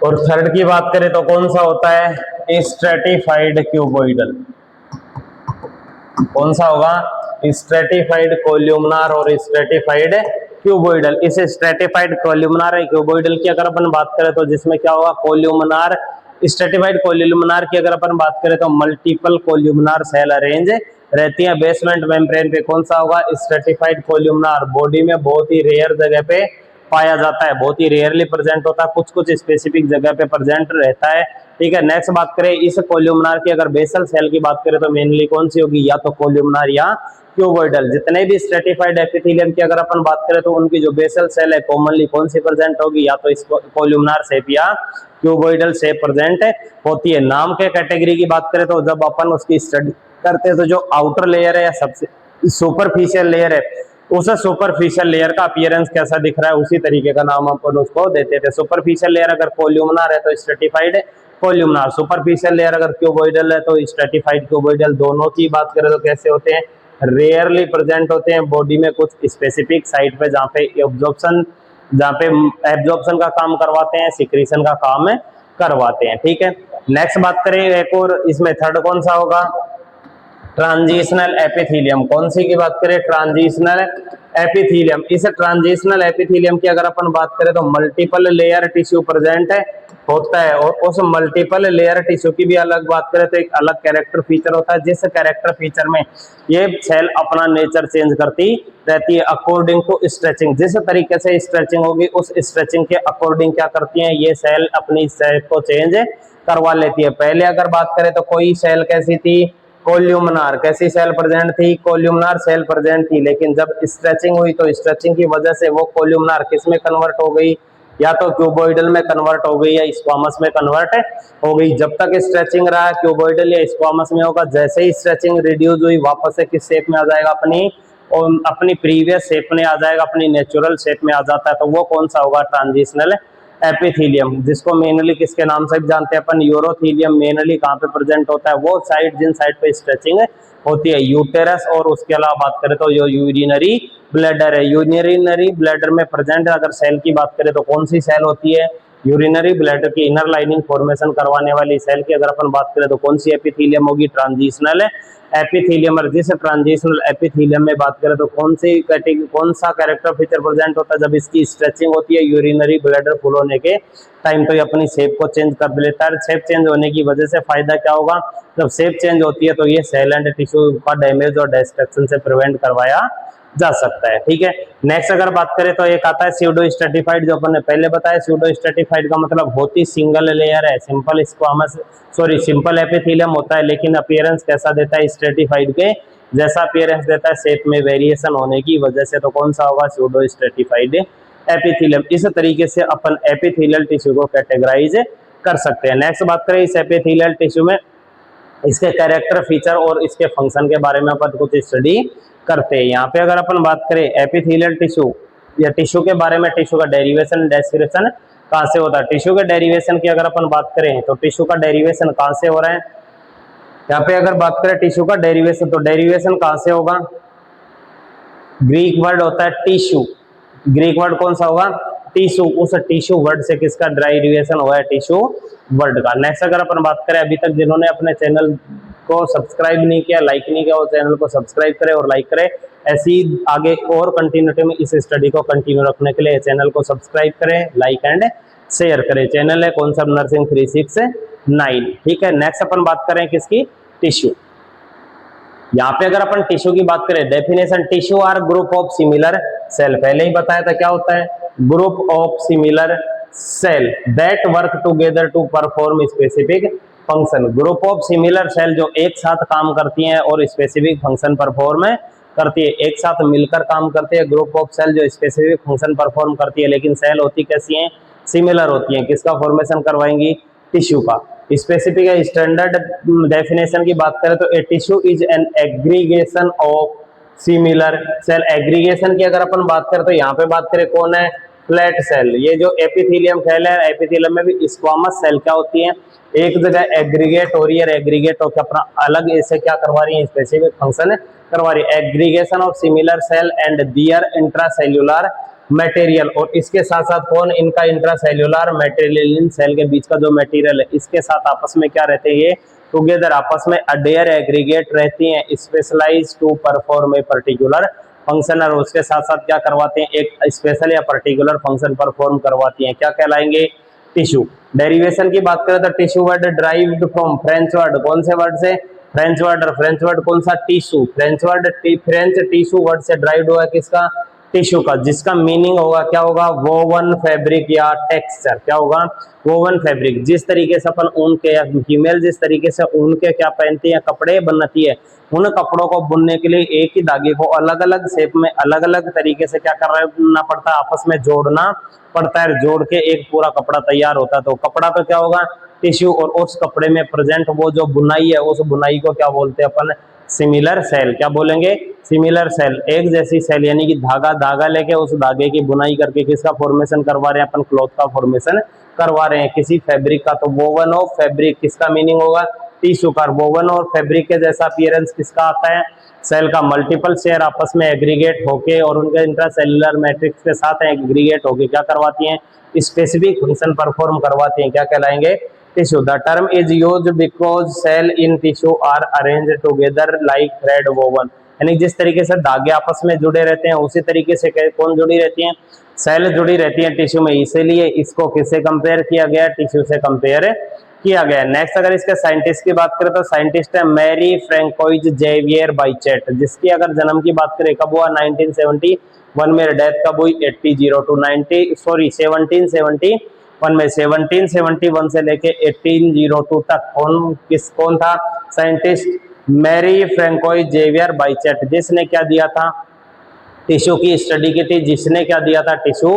और थर्ड की बात करें तो कौन सा होता है, स्ट्रेटिफाइड क्यूबोइडल। कौन सा होगा, स्ट्रेटिफाइड कोल्यूमनार और स्ट्रेटिफाइड क्यूबोइडल। इस स्ट्रेटिफाइड कोल्यूमनार और क्यूबोइडल की अगर अपन बात करें तो जिसमें क्या होगा, कोल्यूमनार, स्ट्रेटिफाइड कोल्यूमनार की अगर अपन बात करें तो मल्टीपल कोल्यूमनार सेल अरेंज रहती है बेसमेंट मेम्ब्रेन पे। कौन सा होगा, स्ट्रेटिफाइड कोल्यूमनार। बॉडी में बहुत ही रेयर जगह पे पाया जाता है, बहुत ही रेयरली प्रेजेंट होता है, कुछ कुछ स्पेसिफिक जगह पे प्रेजेंट रहता है। ठीक है, नेक्स्ट बात करें इस कोल्यूमनार की, अगर बेसल सेल की बात करें तो मेनली कौन सी होगी, या तो कोल्यूमनार या क्यूबोइडल। जितने भी स्ट्रेटिफाइड एपिथेलियम की अगर अपन बात करें तो उनकी जो बेसल सेल है कॉमनली कौन सी प्रेजेंट होगी, या तो इस कोल्यूमनार शेप या क्यूबोइडल शेप प्रेजेंट होती है। नाम के कैटेगरी की बात करें तो जब अपन उसकी स्टडी करते हैं तो जो आउटर लेयर है या सबसे सुपरफिशियल लेयर है, उस सुपरफिशियल लेयर का अपीयरेंस कैसा दिख रहा है उसी तरीके का नाम अपन उसको देते थे। सुपरफिशियल लेयर अगर कोल्यूमनार है तो स्ट्रेटिफाइड कोल्यूमनार, सुपरफिशियल लेयर अगर क्यूबोइडल है तो स्ट्रेटिफाइड क्यूबोइडल। दोनों की बात करें तो कैसे होते हैं, रेयरली प्रेजेंट होते हैं बॉडी में कुछ स्पेसिफिक साइट पे जहाँ पे एब्जॉर्प्शन का काम करवाते हैं, सिक्रीशन का काम करवाते हैं। ठीक है, नेक्स्ट बात करें एक और, इसमें थर्ड कौन सा होगा, ट्रांजिशनल एपिथेलियम। कौन सी की बात करें, ट्रांजिशनल एपिथेलियम। इस ट्रांजिशनल एपिथेलियम की अगर अपन बात करें तो मल्टीपल लेयर टिश्यू प्रेजेंट होता है, और उस मल्टीपल लेयर टिश्यू की भी अलग बात करें तो एक अलग कैरेक्टर फीचर होता है, जिस कैरेक्टर फीचर में ये सेल अपना नेचर चेंज करती रहती है अकॉर्डिंग टू स्ट्रेचिंग। जिस तरीके से स्ट्रेचिंग होगी उस स्ट्रेचिंग के अकॉर्डिंग क्या करती है ये सेल अपनी शेप को चेंज करवा लेती है। पहले अगर बात करें तो कोई सेल कैसी थी, कोल्यूमनार। कैसी सेल प्रेजेंट थी, कोल्यूमनार सेल प्रेजेंट थी, लेकिन जब स्ट्रेचिंग हुई तो स्ट्रेचिंग की वजह से वो कोल्यूमनार किस में कन्वर्ट हो गई, या तो क्यूबोइडल में कन्वर्ट हो गई या स्क्वामस में कन्वर्ट हो गई। जब तक स्ट्रेचिंग रहा क्यूबोइडल या स्क्वामस में होगा, जैसे ही स्ट्रेचिंग रिड्यूस हुई वापस से किस शेप में आ जाएगा, अपनी प्रीवियस शेप में आ जाएगा, अपनी नेचुरल शेप में आ जाता है। तो वो कौन सा होगा, ट्रांजिशनल एपिथेलियम, जिसको मेनली किसके नाम से जानते हैं अपन, यूरोथेलियम। मेनली कहाँ पे प्रेजेंट होता है, वो साइड जिन साइड पे स्ट्रेचिंग होती है, यूटेरस, और उसके अलावा बात करें तो जो यूरिनरी ब्लैडर है, यूरिनरी ब्लैडर में प्रेजेंट अगर सेल की बात करें तो कौन सी सेल होती है, यूरिनरी ब्लैडर की इनर लाइनिंग फॉर्मेशन करवाने वाली सेल की अगर अपन बात करें तो कौन सी एपिथेलियम होगी, ट्रांजिशनल एपिथेलियम। और जिस ट्रांजिशनल एपिथेलियम में बात करें तो कौन सा कैरेक्टर फीचर प्रेजेंट होता है, जब इसकी स्ट्रेचिंग होती है यूरिनरी ब्लैडर फुल होने के टाइम तो ये अपनी शेप को चेंज कर लेता है। शेप चेंज होने की वजह से फायदा क्या होगा, जब शेप चेंज होती है तो ये सेल एंड टिश्यू का डैमेज और डिस्ट्रक्शन से प्रिवेंट करवाया जा सकता है। ठीक है, नेक्स्ट अगर बात करें तो एक आता है स्यूडो स्ट्रेटिफाइड, जो अपन ने पहले बताया। स्यूडो स्ट्रेटिफाइड का मतलब होती सिंगल लेयर है, सिंपल एपिथेलियम होता है, लेकिन अपीयरेंस कैसा देता है, स्ट्रेटिफाइड के जैसा अपीयरेंस देता है, शेप में वेरिएशन होने की वजह से। तो कौन सा होगा, स्यूडो स्ट्रेटिफाइड एपिथेलियम। इस तरीके से अपन एपिथेलियल टिश्यू को कैटेगराइज कर सकते हैं। नेक्स्ट बात करें इस एपिथेलियल टिश्यू में इसके कैरेक्टर फीचर और इसके फंक्शन के बारे में अपन कुछ स्टडी करते हैं। यहाँ पे अगर अपन बात करें एपिथेलियल टिश्यू या टिश्यू के बारे में, टिश्यू का डेरिवेशन डिस्क्रिप्शन कहाँ से होता है, टिश्यू के डेरिवेशन की अगर अपन बात करें तो टिश्यू का डेरिवेशन कहाँ से हो रहा है। यहाँ पे अगर बात करें टिश्यू का डेरिवेशन, तो डेरिवेशन कहाँ से होगा, ग्रीक वर्ड होता है टिश्यू। ग्रीक वर्ड कौन सा होगा, टिश्यू। उस टिश्यू वर्ड से किसका डेरिवेशन हुआ है, टिश्यू वर्ड का। नेक्स्ट अगर अपन बात करें, अभी तक जिन्होंने अपने चैनल को सब्सक्राइब नहीं किया, लाइक नहीं किया, वो चैनल को सब्सक्राइब करें और लाइक करें। ऐसी आगे और कंटिन्यूटी में इस स्टडी को कंटिन्यू रखने के लिए चैनल को सब्सक्राइब करें, लाइक एंड शेयर करें। चैनल है कॉन्सेप्ट नर्सिंग 369। ठीक है, नेक्स्ट अपन बात करें किसकी, टिश्यू। यहाँ पे अगर अपन टिश्यू की बात करें, definition, tissue are group of similar cell. पहले ही बताया था क्या होता है, group of similar cell that work together to perform specific function. Group of similar cell जो एक साथ काम करती हैं और स्पेसिफिक फंक्शन परफॉर्म करती है, एक साथ मिलकर काम करती है। ग्रुप ऑफ सेल जो स्पेसिफिक फंक्शन परफॉर्म करती है, लेकिन सेल होती कैसी हैं, सिमिलर होती हैं। किसका फॉर्मेशन करवाएंगी, टिश्यू का। स्पेसिफिक है, स्टैंडर्ड डेफिनेशन की बात करें तो a tissue is an aggregation of similar cell. Aggregation की अगर अपन बात करें तो यहाँ पे बात करें कौन है, फ्लैट सेल। ये जो एपिथेलियम सेल है, एपिथेलियम में भी स्क्वामस सेल क्या होती है, एक जगह एग्रीगेट हो रही है, एग्रीगेट होकर अपना अलग ऐसे क्या करवा रही है, स्पेसिफिक फंक्शन करवा रही है। Aggregation of similar cell and their intracellular material. और इसके साथ साथ कौन, इनका इंट्रासेल्युलर मटेरियल, इन सेल के बीच का जो मटेरियल है इसके साथ आपस में क्या रहते हैं, ये टुगेदर आपस में अडेयर एग्रीगेट रहती हैं, specialise to perform a particular function. और उसके साथ साथ क्या करवाते हैं, एक स्पेशल या पर्टिकुलर फंक्शन परफॉर्म करवाती हैं, क्या कहलाएंगे, टिश्यू। डेरिवेशन की बात करें तो tissue word derived from French word, कौन से वर्ड से, फ्रेंच वर्ड। और फ्रेंच वर्ड कौन सा, tissue. French word French tissue word से ड्राइव्ड हुआ है, किसका, टिश्यू का, जिसका मीनिंग होगा क्या होगा, वोवन फैब्रिक या टेक्सचर। क्या होगा, वोवन फैब्रिक। जिस तरीके से अपन ऊन के, या फीमेल जिस तरीके से ऊन के क्या पहनती है, कपड़े बनाती है, उन कपड़ों को बुनने के लिए एक ही धागे को अलग अलग शेप में अलग अलग तरीके से क्या करना पड़ता है, आपस में जोड़ना पड़ता है। जोड़ के एक पूरा कपड़ा तैयार होता है। तो कपड़ा तो क्या होगा, टिश्यू, और उस कपड़े में प्रेजेंट वो जो बुनाई है, उस बुनाई को क्या बोलते हैं अपन, सिमिलर सेल। क्या बोलेंगे, सिमिलर सेल। एक जैसी सेल, यानी कि धागा लेके उस धागे की बुनाई करके किसका फॉर्मेशन करवा रहे हैं अपन, क्लॉथ का फॉर्मेशन करवा रहे हैं, किसी फैब्रिक का। तो वोवन ऑफ फैब्रिक किसका मीनिंग होगा, टिश्यू का। वोवन और फैब्रिक के जैसा अपीयरेंस किसका आता है, सेल का। मल्टीपल शेयर आपस में एग्रीगेट होके और उनके इंट्रासेल्युलर मैट्रिक्स के साथ एग्रीगेट होके क्या करवाती हैं, स्पेसिफिक फंक्शन परफॉर्म करवाती हैं। क्या कहलाएंगे, tissue. The term is used because cell in tissue are arranged together like thread woven. यानी जिस तरीके से धागे आपस में जुड़े रहते हैं, उसी तरीके से कौन जुड़ी रहती है, सेल जुड़ी रहती है टिश्यू में। इसीलिए इसको किससे कंपेयर किया गया, टिश्यू से कंपेयर किया गया। नेक्स्ट अगर इसके साइंटिस्ट की बात करें तो साइंटिस्ट है मैरी फ्रैंकोइज जेवियर बाइचेट, जिसकी अगर जन्म की बात करें कब हुआ, 1971 में। डेथ कब हुई, 1771 में। 1771 से लेके 1802 तक कौन था साइंटिस्ट, मैरी फ्रैंकोइज जेवियर बाइचेट, जिसने क्या दिया था, टिश्यू की स्टडी की थी, जिसने क्या दिया था, टिश्यू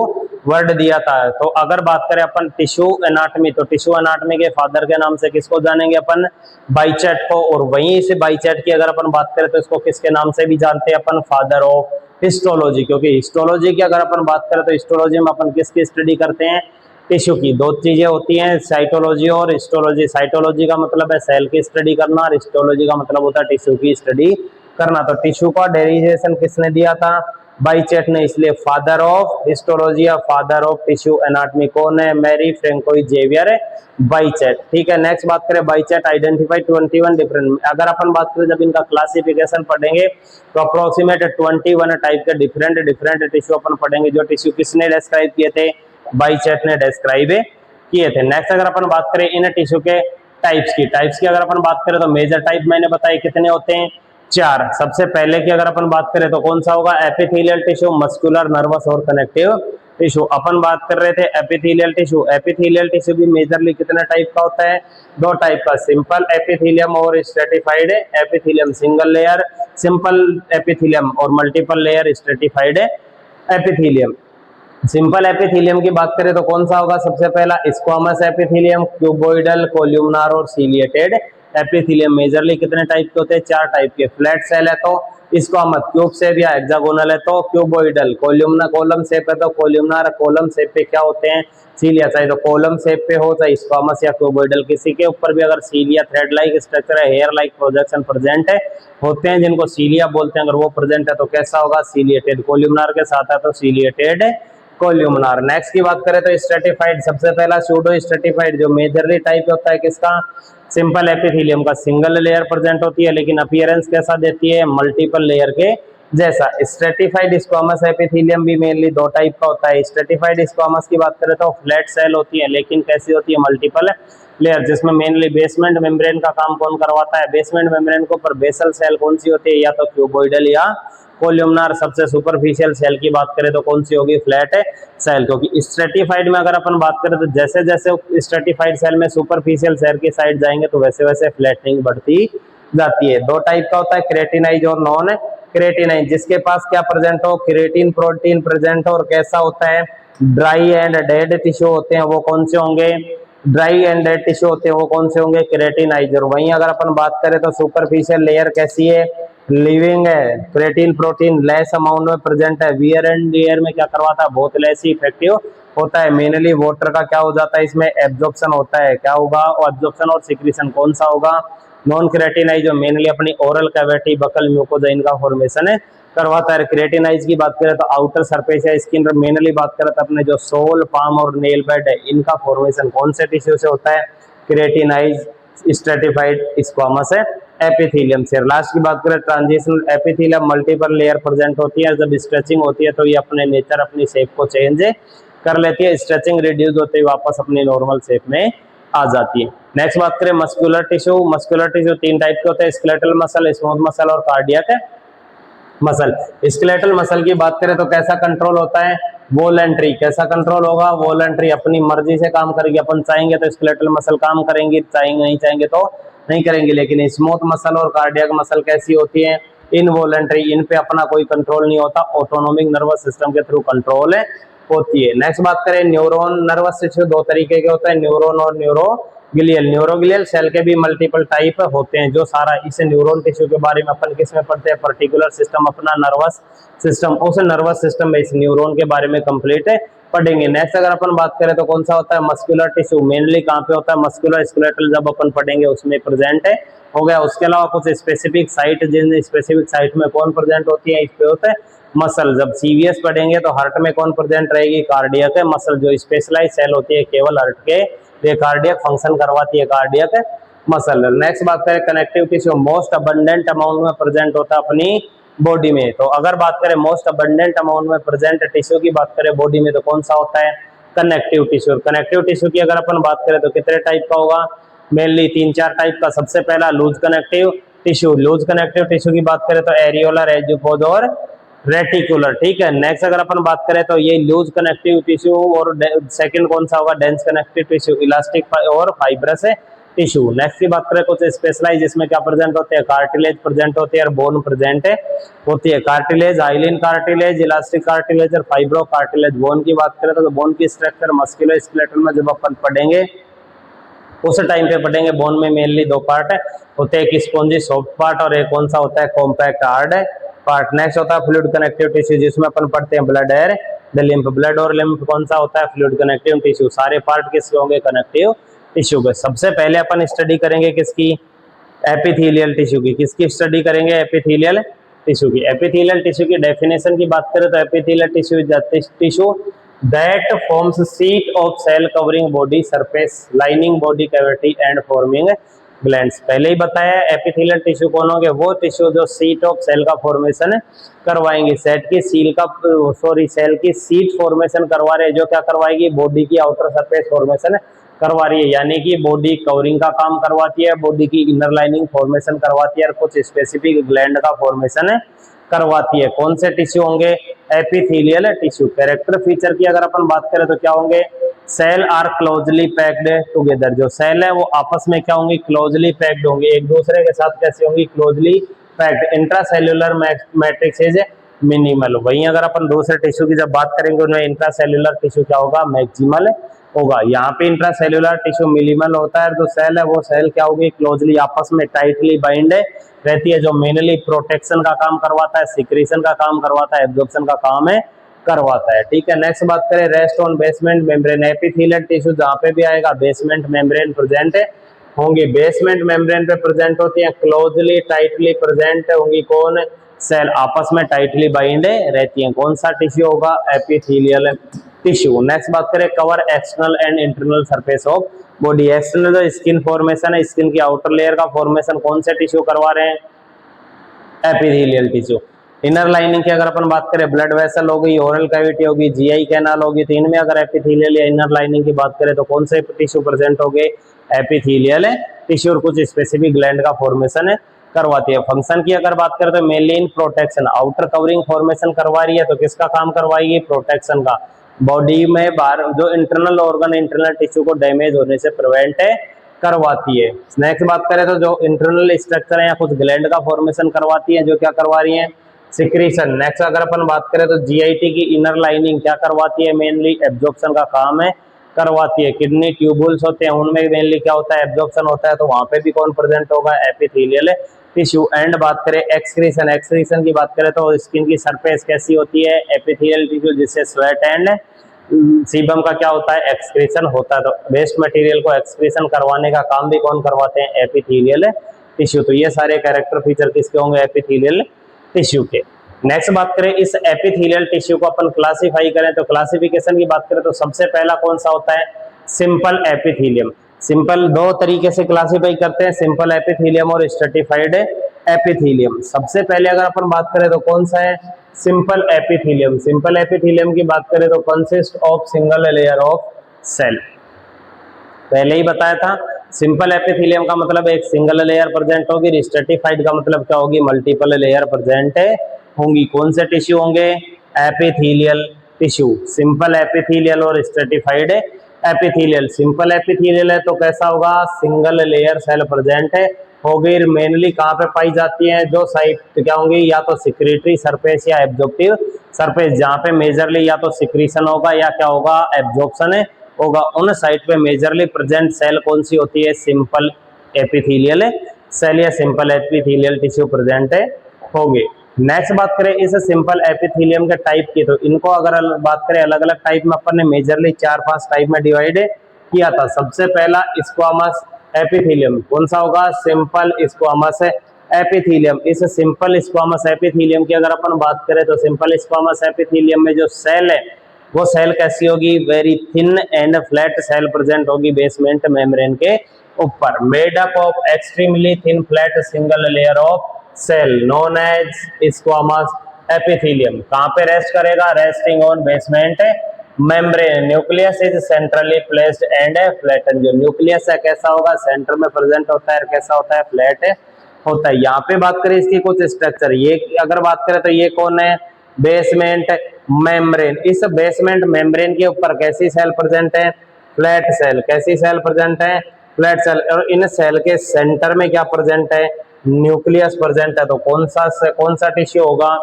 वर्ड दिया था। तो अगर बात करें अपन टिश्यू एनाटमी, तो टिश्यू एनाटमी के फादर के नाम से किसको जानेंगे अपन, बाइचेट को। और वहीं से बाइचेट की अगर अपन बात करें तो इसको किसके नाम से भी जानते हैं अपन, फादर ऑफ हिस्टोलॉजी। क्योंकि हिस्टोलॉजी की अगर अपन बात करें तो हिस्टोलॉजी में अपन किसकी स्टडी करते हैं, टिश्यू की। दो चीजें होती हैं, साइटोलॉजी और हिस्टोलॉजी। साइटोलॉजी का मतलब है सेल की स्टडी करना, और हिस्टोलॉजी का मतलब होता है टिश्यू की स्टडी करना। तो टिश्यू का डेरिवेशन किसने दिया था, बाइचेट ने। इसलिए फादर ऑफ हिस्टोलॉजी या फादर ऑफ टिश्यू एनाटॉमी कौन है, मैरी फ्रैंकोइज जेवियर बाइचेट। ठीक है, नेक्स्ट बात करें, बाइचेट आइडेंटिफाइड 21 डिफरेंट। अगर अपन बात करें जब इनका क्लासिफिकेशन पढ़ेंगे तो अप्रोक्सीमेट 21 टाइप के डिफरेंट टिश्यू अपन पढ़ेंगे, जो टिश्यू किसने डिस्क्राइब किए थे, बाइचेट ने डिस्क्राइब किए थे। नेक्स्ट अगर अपन बात करें इन टिश्यू के टाइप्स की अगर अपन बात करें तो मेजर टाइप मैंने बताए कितने होते हैं, 4। सबसे पहले की अगर अपन बात करें तो कौन सा होगा, एपिथेलियल टिश्यू, मस्कुलर, नर्वस और कनेक्टिव टिश्यू। अपन बात कर रहे थे एपिथेलियल टिश्यू। एपिथेलियल टिश्यू भी मेजरली कितने टाइप का होता है, 2 टाइप का, सिंपल एपिथेलियम और stratified epithelium. Single layer simple epithelium और multiple layer stratified epithelium. Simple epithelium की बात करें तो कौन सा होगा, सबसे पहला स्क्वामस एपिथेलियम, क्यूबोइडल, कोल्यूमनार और सीलिएटेड एपिथेलियम। मेजरली कितने टाइप के होते हैं, 4 टाइप के। फ्लैट सेल है तो स्क्वामस, क्यूब शेप या हेक्सागोनल है तो क्यूबोइडल, कोल्यूमनार कॉलम शेप है तो कोल्यूमनार, कॉलम शेप पे क्या होते हैं, सीलिया। चाहे तो कॉलम शेप पे हो, चाहे स्क्वामस या क्यूबोइडल, किसी के ऊपर भी अगर सीलिया थ्रेड लाइक स्ट्रक्चर है, हेयर लाइक प्रोजेक्शन प्रेजेंट है होते हैं, जिनको सीलिया बोलते हैं, अगर वो प्रेजेंट है तो कैसा होगा, सीलिएटेड। कोल्यूमनार के साथ है तो सीलिएटेड कोल्यूमनार। नेक्स्ट की बात करें तो स्ट्रेटिफाइड, सबसे पहला सूडो स्ट्रेटिफाइड, जो मेजरली टाइप होता है किसका, सिंपल एपिथेलियम का। सिंगल लेयर प्रेजेंट होती है लेकिन अपीयरेंस कैसा देती है, मल्टीपल लेयर के जैसा। स्ट्रेटिफाइड स्क्वामस एपिथेलियम भी मेनली 2 टाइप का होता है। स्ट्रेटिफाइड स्क्वामस की बात करें तो फ्लैट सेल होती है लेकिन कैसी होती है, मल्टीपल लेयर, जिसमें मेनली बेसमेंट मेम्ब्रेन का काम कौन करवाता है, बेसमेंट मेम्ब्रेन के ऊपर बेसल सेल कौन सी होती है, या तो क्यूबोइडल या कोल्यूमनार। सबसे सुपरफिशियल सेल की बात करें तो कौन सी होगी, फ्लैट सेल। क्योंकि स्ट्रेटिफाइड में अगर अपन बात करें तो जैसे जैसे स्ट्रेटिफाइड सेल में सुपरफिशियल सेल की साइड जाएंगे तो वैसे वैसे फ्लैटनिंग बढ़ती जाती है। 2 टाइप का होता है, क्रेटिनाइज और नॉन क्रेटिनाइज। जिसके पास क्या प्रेजेंट हो, क्रेटिन प्रोटीन प्रेजेंट हो, और कैसा होता है, ड्राई एंड डेड टिश्यू होते हैं, वो कौन से होंगे, ड्राई एंड डेड टिश्यू होते हैं वो कौन से होंगे, क्रेटिनाइजर। वहीं अगर अपन बात करें तो सुपरफिशियल लेयर कैसी है, लिविंग है, क्रेटिन प्रोटीन लेस अमाउंट में प्रेजेंट है, वियर एंड डियर में क्या करवाता है, बहुत लेस ही इफेक्टिव होता है। मेनली वाटर का क्या हो जाता है, इसमें एब्जॉर्प्शन होता है। क्या होगा, एब्जॉर्प्शन और सिक्रीशन कौन सा होगा, नॉन क्रेटिनाइज, जो मेनली अपनी ओरल कैविटी, बकल, म्यूकोजा इनका फॉर्मेशन है करवाता है। क्रेटिनाइज की बात करें तो आउटर सरफेस या स्किन, मेनली बात करें तो अपने जो सोल, पाम और नेल बेड है, इनका फॉर्मेशन कौन से टिश्यू से होता है, क्रेटिनाइज स्ट्रेटिफाइड स्क्वामस है एपिथेलियम से। लास्ट की बात करें transitional epithelium, multiple layer present होती है। जब स्ट्रेचिंग होती है तो ये अपने नेचर, अपनी शेप को चेंज कर लेती है। स्ट्रेचिंग रिड्यूस होते हुए वापस अपनी नॉर्मल शेप में आ जाती है। नेक्स्ट बात करें muscular tissue. Muscular tissue 3 type के होते हैं, स्केलेटल मसल, स्मूथ मसल और कार्डियक मसल। स्केलेटल मसल की बात करें तो कैसा कंट्रोल होता है, वॉलंटरी। कैसा कंट्रोल होगा, वॉलंटरी, अपनी मर्जी से काम करेगी। अपन चाहेंगे तो स्केलेटल मसल काम करेंगी, चाहेंगे नहीं चाहेंगे तो नहीं करेंगे। लेकिन स्मूथ मसल और कार्डियक मसल कैसी होती है, इनवॉलंटरी, इन पे अपना कोई कंट्रोल नहीं होता, ऑटोनोमिक नर्वस सिस्टम के थ्रू कंट्रोल होती है। नेक्स्ट बात करें न्यूरॉन नर्वस सिस्टम, दो तरीके के होते हैं, न्यूरॉन और न्यूरोग्लियल। न्यूरोग्लियल सेल के भी मल्टीपल टाइप होते हैं। जो सारा इस न्यूरॉन टिश्यू के बारे में अपन किस में पढ़ते हैं, पर्टिकुलर सिस्टम अपना नर्वस सिस्टम, उस नर्वस सिस्टम में इस न्यूरॉन के बारे में कंप्लीट पढ़ेंगे। नेक्स्ट अगर अपन बात करें तो कौन सा होता है, मस्कुलर टिश्यू। मेनली कहाँ पे होता है, मस्कुलर स्केलेटल जब अपन पढ़ेंगे उसमें प्रेजेंट हो गया। उसके अलावा कुछ स्पेसिफिक साइट, जिन स्पेसिफिक साइट में कौन प्रेजेंट होती है, इस पे होता है मसल। जब सीवीएस पढ़ेंगे तो हार्ट में कौन प्रेजेंट रहेगी, कार्डियक मसल, जो स्पेशलाइज सेल होती है केवल हार्ट के लिए कार्डियक फंक्शन करवाती है, कार्डियक मसल। नेक्स्ट बात करें connective tissue, most abundant amount में प्रेजेंट होता है अपनी बॉडी में। तो अगर बात करें मोस्ट अबंडेंट अमाउंट में प्रेजेंट टिश्यू की बात करें बॉडी में, तो कौन सा होता है, कनेक्टिव टिश्यू। कनेक्टिव टिश्यू की अगर अपन बात करें तो कितने टाइप का होगा, मेनली 3-4 टाइप का। सबसे पहला loose connective tissue. Loose connective tissue की बात करें तो एरियोलर, एजुपोज और रेटिकुलर, ठीक है। नेक्स्ट अगर अपन बात करें तो ये लूज कनेक्टिव टिश्यू, और सेकंड कौन सा होगा, डेंस कनेक्टिव टिश्यू, इलास्टिक और फाइब्रस टिश्यू। नेक्स्ट की बात करें कुछ स्पेशलाइज, जिसमें क्या प्रेजेंट होते हैं, कार्टिलेज प्रेजेंट होती है और बोन प्रेजेंट होती है। Cartilage, hyaline cartilage, elastic cartilage और फाइब्रो कार्टिलेज। बोन की बात करें तो बोन की स्ट्रक्चर मस्कुलर स्केलेटल में जब अपन पढ़ेंगे उस टाइम पे पढ़ेंगे, बोन में मेनली दो पार्ट होते हैं, एक स्पॉन्जी सॉफ्ट पार्ट और एक कौन सा होता है, कॉम्पैक्ट हार्ड पार्ट। नेक्स्ट होता है फ्लूइड कनेक्टिव टिश्यू, जिसमें अपन पढ़ते हैं blood air the lymph. Blood और लिम्फ कौन सा होता है, फ्लूइड कनेक्टिव टिश्यू। सारे पार्ट किसके होंगे, कनेक्टिव टिश्यू के। सबसे पहले अपन स्टडी करेंगे किसकी, एपिथेलियल टिश्यू की। किसकी स्टडी करेंगे, एपिथेलियल टिश्यू की। एपिथेलियल टिश्यू की डेफिनेशन की बात करें तो epithelial tissue is tissue that forms sheet of cell covering body surface, lining body cavity and forming glands। पहले ही बताया एपिथेलियल टिश्यू कौन होंगे, वो टिश्यू जो सीट ऑफ सेल का फॉर्मेशन करवाएंगे। सेल की सेल की सीट फॉर्मेशन करवा रहे हैं, जो क्या करवाएगी, बॉडी की आउटर सरफेस फॉर्मेशन करवा रही है, यानी कि बॉडी कवरिंग का काम करवाती है, बॉडी की इनर लाइनिंग फॉर्मेशन करवाती है और कुछ स्पेसिफिक ग्लैंड का फॉर्मेशन करवाती है। कौन से टिश्यू होंगे, एपिथेलियल टिश्यू। कैरेक्टर फीचर की अगर अपन बात करें तो क्या होंगे, cell are closely packed together. जो सेल है वो आपस में क्या होंगी, क्लोजली पैक्ड होंगे, एक दूसरे के साथ कैसे होंगी, closely packed. Intracellular matrix is minimal. वहीं अगर अपन दूसरे टिश्यू की जब बात करेंगे उनमें इंट्रासेल्युलर टिश्यू क्या होगा, मैक्सिमल होगा। यहाँ पे इंट्रासेल्युलर टिश्यू मिनिमल होता है, जो सेल है वो सेल क्या होगी, क्लोजली आपस में टाइटली बाइंड रहती है, जो मेनली प्रोटेक्शन का काम करवाता है, सिक्रीशन का काम करवाता है, एब्जॉर्प्शन का काम है करवाता है, ठीक है। नेक्स्ट बात करें rest on basement membrane. Epithelial tissue जहाँ पे भी आएगा बेसमेंट मेम्ब्रेन प्रेजेंट होंगी। बेसमेंट मेम्ब्रेन पे प्रेजेंट होती है, क्लोजली टाइटली प्रेजेंट होंगी, कौन, सेल आपस में टाइटली बाइंड रहती है। कौन सा टिश्यू होगा, एपिथेलियल टिश्यू। नेक्स्ट बात करें cover external and internal surface of body. External जो स्किन फॉर्मेशन है, स्किन की आउटर लेयर का फॉर्मेशन कौन से टिश्यू करवा रहे हैं, एपिथेलियल टिश्यू। इनर लाइनिंग की अगर अपन बात करें, ब्लड वेसल होगी, ओरल कैविटी होगी, जीआई कैनाल होगी, तो इनमें अगर एपिथेलियल या इनर लाइनिंग की बात करें तो कौन से टिश्यू प्रेजेंट होंगे, एपिथेलियल टिश्यू, और कुछ स्पेसिफिक ग्लैंड का फॉर्मेशन करवाती है। फंक्शन की अगर बात करें तो मेनली इन प्रोटेक्शन, आउटर कवरिंग फॉर्मेशन करवा रही है, तो किसका काम करवाएगी, प्रोटेक्शन का। बॉडी में बाहर जो इंटरनल ऑर्गन, इंटरनल टिश्यू को डैमेज होने से प्रिवेंट करवाती है। नेक्स्ट बात करें तो जो इंटरनल स्ट्रक्चर है या कुछ ग्लैंड का फॉर्मेशन करवाती है, जो क्या करवा रही है, सिक्रीशन। नेक्स्ट अगर अपन बात करें तो जीआईटी की इनर लाइनिंग क्या करवाती है, मेनली एब्जॉर्प्शन का काम है करवाती है। किडनी ट्यूबुल्स होते हैं, उनमें मेनली क्या होता है, एब्जॉर्प्शन होता है, तो वहां पे भी कौन प्रेजेंट होगा, एपिथेलियल टिश्यू। एंड बात करें एक्सक्रीशन, एक्सक्रीशन की बात करें तो स्किन की सरफेस कैसी होती है, एपिथेलियल टिश्यू, जिससे स्वेट एंड सीबम का क्या होता है, एक्सक्रीशन होता है। तो वेस्ट मटेरियल को एक्सक्रीशन करवाने का काम भी कौन करवाते हैं, एपिथेलियल टिश्यू। तो ये सारे कैरेक्टर फीचर किसके होंगे, एपिथेलियल टिश्यू के। नेक्स्ट बात करें इस एपिथेलियल टिश्यू को अपन क्लासिफाई करें तो क्लासिफिकेशन की बात करें तो सबसे पहला कौन सा होता है, सिंपल एपिथेलियम। सिंपल दो तरीके से क्लासिफाई करते हैं, सिंपल एपिथेलियम और स्ट्रेटिफाइड एपिथेलियम। सबसे पहले अगर अपन बात करें तो कौन सा है, सिंपल एपिथेलियम। सिंपल एपिथेलियम की बात करें तो consist of single layer of cell. पहले ही बताया था सिंपल एपिथेलियम का मतलब एक सिंगल लेयर प्रेजेंट होगी, स्ट्रेटिफाइड का मतलब क्या होगी, मल्टीपल लेयर प्रेजेंट होंगी। कौन से टिश्यू होंगे, एपिथेलियल टिश्यू। सिंपल एपिथेलियल और स्ट्रेटिफाइड एपिथेलियल। सिंपल एपिथेलियल है तो कैसा होगा, सिंगल लेयर सेल प्रेजेंट होगी। मेनली कहाँ पे पाई जाती है, जो साइट क्या होंगी, या तो सिक्रेटरी सरफेस या एब्जॉर्प्टिव सरफेस, जहाँ पे मेजरली या तो सिक्रीशन होगा या क्या होगा, एब्जॉर्प्शन होगा। उन साइट पे मेजरली प्रेजेंट सेल कौन सी होती है, सिंपल एपिथेलियल सेल या सिंपल एपिथेलियल टिश्यू प्रेजेंट होगी। नेक्स्ट बात करें इस सिंपल एपिथेलियम के टाइप की, तो इनको अगर बात करें अलग अलग टाइप में, अपन ने मेजरली 4-5 टाइप में डिवाइड किया था। सबसे पहला स्क्वामस एपिथेलियम, कौन सा होगा, सिंपल स्क्वामस एपिथेलियम। इस सिंपल स्क्वामस एपिथेलियम की अगर अपन बात करें तो सिंपल स्क्वामस एपिथेलियम में जो सेल है वो सेल कैसी होगी, very thin and flat cell present होगी बेसमेंट मेम्ब्रेन के ऊपर, made up of extremely thin flat single layer of cell known as squamous epithelium. कहां पे रेस्ट करेगा, resting on basement membrane. Nucleus is centrally placed and flatten. जो nucleus है कैसा होगा, सेंटर में प्रेजेंट होता है, कैसा होता है, फ्लैट होता है। यहाँ पे बात करें इसकी कुछ स्ट्रक्चर, ये अगर बात करें तो ये कौन है, बेसमेंट मेम्ब्रेन। इस बेसमेंट मेम्ब्रेन के ऊपर कैसी सेल प्रेजेंट है, फ्लैट सेल। कैसी सेल प्रेजेंट है, फ्लैट सेल। और इन सेल के सेंटर में क्या प्रेजेंट है, न्यूक्लियस प्रेजेंट है। तो कौन सा टिश्यू होगा,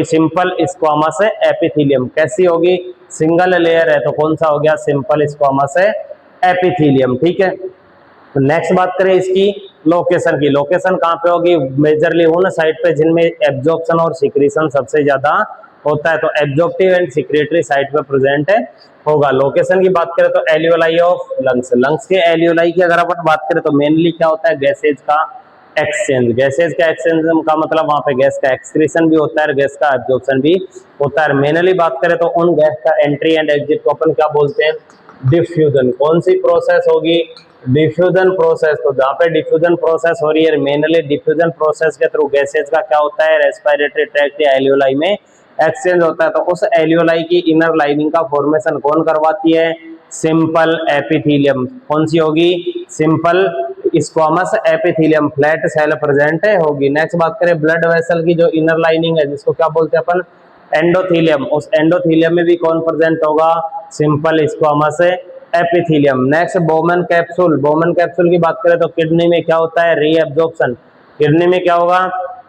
सिंपल स्क्वामस एपिथेलियम। कैसी होगी, सिंगल लेयर है तो कौन सा हो गया, सिंपल स्क्वामस एपिथेलियम। ठीक है। नेक्स्ट बात करें इसकी लोकेशन की, लोकेशन कहाँ पे होगी, मेजरली उन साइट पे जिनमें एब्जॉर्प्शन और सिक्रीशन सबसे ज्यादा होता है। तो एब्जॉर्प्टिव एंड सिक्रेटरी साइट पे प्रेजेंट होगा। लोकेशन की बात करें तो एल्वियोलाई ऑफ लंग्स, लंग्स के एल्वियोलाई की अगर अपन बात करें तो मेनली क्या होता है, गैसेज का एक्सचेंज। गैसेज का एक्सचेंज का मतलब वहां पे गैस का एक्सक्रीशन भी होता है, गैस का एब्जॉर्प्शन भी होता है। मेनली बात करें तो उन गैस का एंट्री एंड एग्जिट को अपन क्या बोलते हैं, डिफ्यूजन। कौन सी प्रोसेस होगी, डिफ्यूजन प्रोसेस। तो जहाँ पे डिफ्यूजन प्रोसेस हो रही है, मेनली डिफ्यूजन प्रोसेस के थ्रू गैसेज का क्या होता है, रेस्पिरेटरी ट्रैक्ट या एल्वियोलाई में एक्सचेंज होता है। तो उस एल्वियोलाई की इनर लाइनिंग का फॉर्मेशन कौन करवाती है, सिंपल एपिथेलियम। कौन सी होगी, simple squamous epithelium, flat cell present होगी। नेक्स्ट बात करें ब्लड वेसल की, जो इनर लाइनिंग है जिसको क्या बोलते हैं अपन, एंडोथेलियम। उस एंडोथेलियम में भी कौन प्रेजेंट होगा, simple squamous epithelium. Next Bowman capsule, Bowman capsule की बात करें तो किडनी में क्या होता है, रीएब्जॉर्प्शन। किडनी में क्या होगा,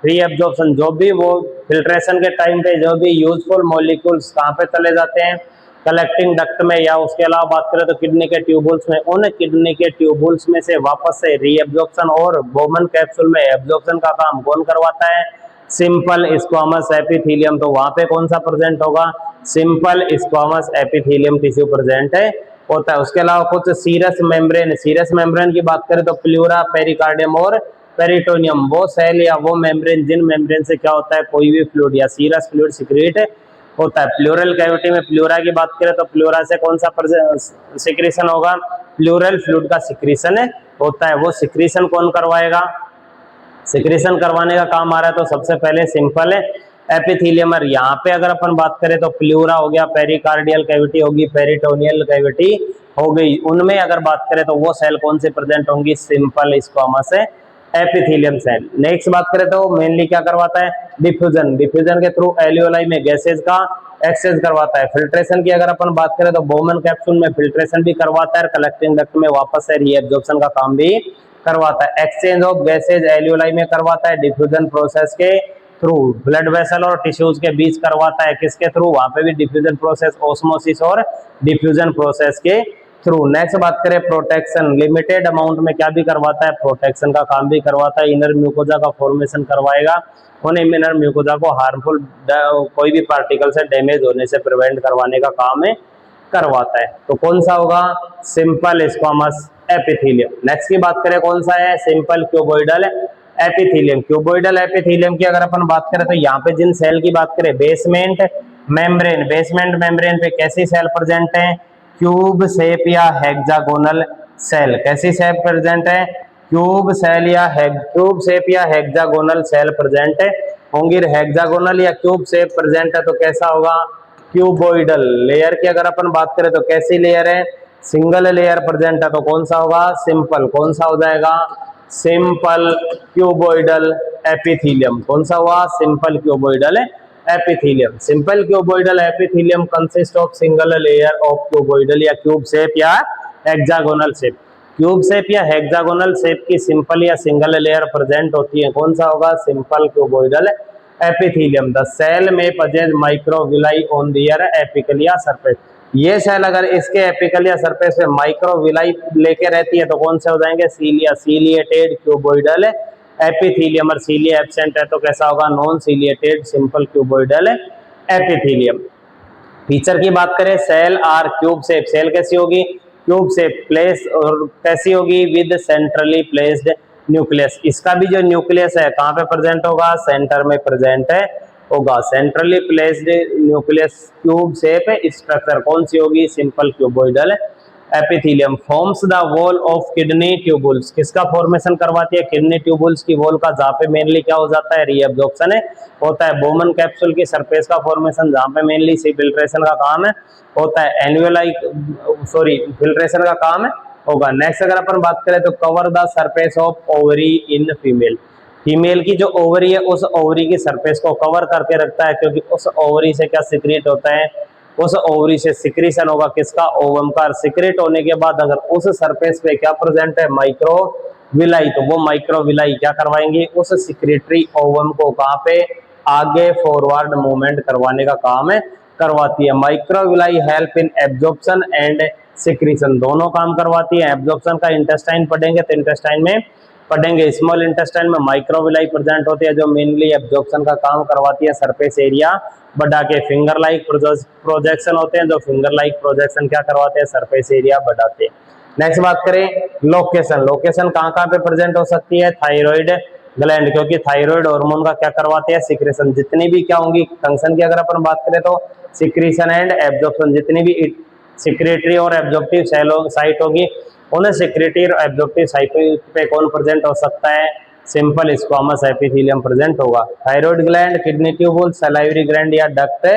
रीएब्जॉर्प्शन। जो भी वो फिल्ट्रेशन के टाइम पे जो भी यूजफुल मॉलिक्यूल्स कहाँ पे चले जाते हैं, कलेक्टिंग डक्ट में, या उसके अलावा बात करें तो किडनी के ट्यूबुल्स में, उन किडनी के ट्यूबुल्स में से वापस से रीएब्जॉर्प्शन और बोमन कैप्सूल में एब्जॉर्प्शन का काम कौन करवाता है, सिंपल स्क्वामस एपिथेलियम। तो वहां पे कौन सा प्रेजेंट होगा, simple squamous epithelium tissue present होता है। उसके अलावा कुछ सीरस मेम्ब्रेन, सीरस मेम्ब्रेन की बात करें तो प्लूरा, पेरिकार्डियम और पेरिटोनियम, वो सेल या वो मेम्ब्रेन जिन मेम्ब्रेन से क्या होता है, कोई भी फ्लूइड या सीरस फ्लूइड सिक्रेट होता है। प्लूरल कैविटी में प्लूरा की बात करें तो प्लूरा से कौन सा सिक्रीशन होगा, प्लूरल फ्लूइड का सिक्रीशन होता है। वो सिक्रीशन कौन करवाएगा, सिक्रीशन करवाने का काम आ रहा है तो सबसे पहले सिंपल एपिथेलियम। और यहाँ पे अगर अपन बात करें तो प्लूरा हो गया, पेरिकार्डियल कैविटी होगी, पेरिटोनियल कैविटी हो गई। उनमें अगर बात करें तो वो सेल कौन से प्रेजेंट होंगी, simple squamous epithelium cell. Next बात करें तो मेनली क्या करवाता है, डिफ्यूजन। डिफ्यूजन के थ्रू एल्वियोलाई में गैसेज का एक्सचेंज करवाता है। फिल्ट्रेशन की अगर अपन बात करें तो बोमन कैप्सूल में फिल्ट्रेशन भी करवाता है, कलेक्टिंग डक्ट में वापस से रीएब्जॉर्प्शन का काम भी करवाता है। एक्सचेंज ऑफ गैसेज एल्वियोलाई में करवाता है, डिफ्यूजन प्रोसेस के थ्रू। ब्लड वेसल और टिश्यूज के बीच करवाता है, किसके थ्रू, वहां पे भी डिफ्यूजन प्रोसेस, ऑस्मोसिस और डिफ्यूजन प्रोसेस के थ्रू। नेक्स्ट बात करें प्रोटेक्शन, लिमिटेड अमाउंट में क्या भी करवाता है, प्रोटेक्शन का काम भी करवाता है। इनर म्यूकोजा का फॉर्मेशन करवाएगा, उन इनर म्यूकोजा को हार्मफुल कोई भी पार्टिकल से डैमेज होने से प्रिवेंट करवाने का काम करवाता है। तो कौन सा होगा, सिंपल स्क्वामस एपिथेलियम। नेक्स्ट की बात करें कौन सा है, simple cuboidal epithelium. Cuboidal epithelium की अगर अपन बात करें तो यहाँ पे जिन सेल की बात करें, बेसमेंट मेम्ब्रेन, बेसमेंट मेम्ब्रेन पे कैसी सेल प्रेजेंट है, क्यूब शेप या हेक्सागोनल सेल। कैसी सेल प्रेजेंट है, क्यूब सेल या क्यूब शेप या हेक्सागोनल सेल प्रेजेंट होंगी। हेक्सागोनल या क्यूब शेप प्रेजेंट है तो कैसा होगा, क्यूबोइडल। लेयर की अगर अपन बात करें तो कैसी लेयर है, सिंगल लेयर प्रेजेंट है तो कौन सा होगा, सिंपल। कौन सा हो जाएगा, सिंपल क्यूबोइडल एपिथेलियम। कौन सा हुआ, simple cuboidal epithelium. Simple cuboidal epithelium consist of single layer of cuboidal या क्यूब शेप या हेक्सागोनल शेप। क्यूब शेप या हेक्सागोनल शेप की सिंपल या सिंगल लेयर प्रेजेंट होती है। कौन सा होगा, simple cuboidal epithelium. The cell में present microvilli on their apical या सरफेस। ये सेल अगर इसके एपिकल या सरफेस पे माइक्रोविलाई लेके रहती है तो कौन से हो जाएंगे, सीलिया, सीलिएटेड क्यूबोइडल एपिथेलियम। और सीलिया एब्सेंट है तो कैसा होगा, non ciliated simple cuboidal epithelium. Feature की बात करें, cell are cube shape. Cell कैसी होगी, क्यूब शेप। प्लेस और कैसी होगी, विद सेंट्रली प्लेस्ड न्यूक्लियस। इसका भी जो न्यूक्लियस है कहाँ पे प्रेजेंट होगा, सेंटर में प्रेजेंट है होगा। Centrally placed nucleus cube shape structure कौन सी होगी, simple cuboidal epithelium. Forms the wall of kidney tubules. किसका फॉर्मेशन करवाती है, किडनी ट्यूबुल्स की वॉल का, जहाँ पे मेनली क्या हो जाता है, रीअब्जॉर्प्शन है होता है। बोमन कैप्सूल की सरफेस का फॉर्मेशन, जहाँ पे मेनली सी फिल्ट्रेशन का काम है होता है। एनुअलाई फिल्ट्रेशन का काम है होगा। नेक्स्ट अगर अपन बात करें तो cover the surface of ovary in female. Female की जो ओवरी है उस ओवरी की सरफेस को कवर करके रखता है, क्योंकि उस ओवरी से क्या सिक्रेट होता है, उस ओवरी से सिक्रीशन होगा किसका, ओवम का। सिक्रेट होने के बाद अगर उस सरफेस पे क्या प्रेजेंट है, माइक्रोविलाई, तो वो माइक्रोविलाई क्या करवाएंगे, उस सिक्रेटरी ओवम को कहाँ पे, आगे फॉरवर्ड मूवमेंट करवाने का काम है करवाती है। Microvilli help in absorption and secretion, दोनों काम करवाती है। एब्जॉर्प्शन का इंटेस्टाइन पढ़ेंगे तो इंटेस्टाइन में पढ़ेंगे, स्मॉल इंटेस्टाइन में माइक्रोविलाई प्रेजेंट होती है जो मेनली एब्जॉर्प्शन का काम करवाती है, सरफेस एरिया बढ़ा के। फिंगर लाइक प्रोजेक्शन होते हैं जो फिंगर लाइक प्रोजेक्शन क्या करवाते हैं, सरफेस एरिया बढ़ाते हैं। नेक्स्ट बात करें लोकेशन। लोकेशन कहाँ कहाँ पे प्रेजेंट हो सकती है, थायराइड ग्लैंड, क्योंकि थायराइड हार्मोन का क्या करवाते हैं, सिक्रेशन। जितनी भी क्या होंगी फंक्शन की अगर अपन बात करें तो सिक्रीशन एंड एब्जॉर्प्शन, जितनी भी सिक्रेटरी और एब्जॉर्प्टिव साइट होगी उन्हें सिक्रेटरी और एब्जॉर्प्टिव साइट पे कौन प्रेजेंट हो सकता है, सिंपल स्क्वामस एपिथेलियम प्रेजेंट होगा। Thyroid gland, kidney tubule, salivary gland या डक्ट,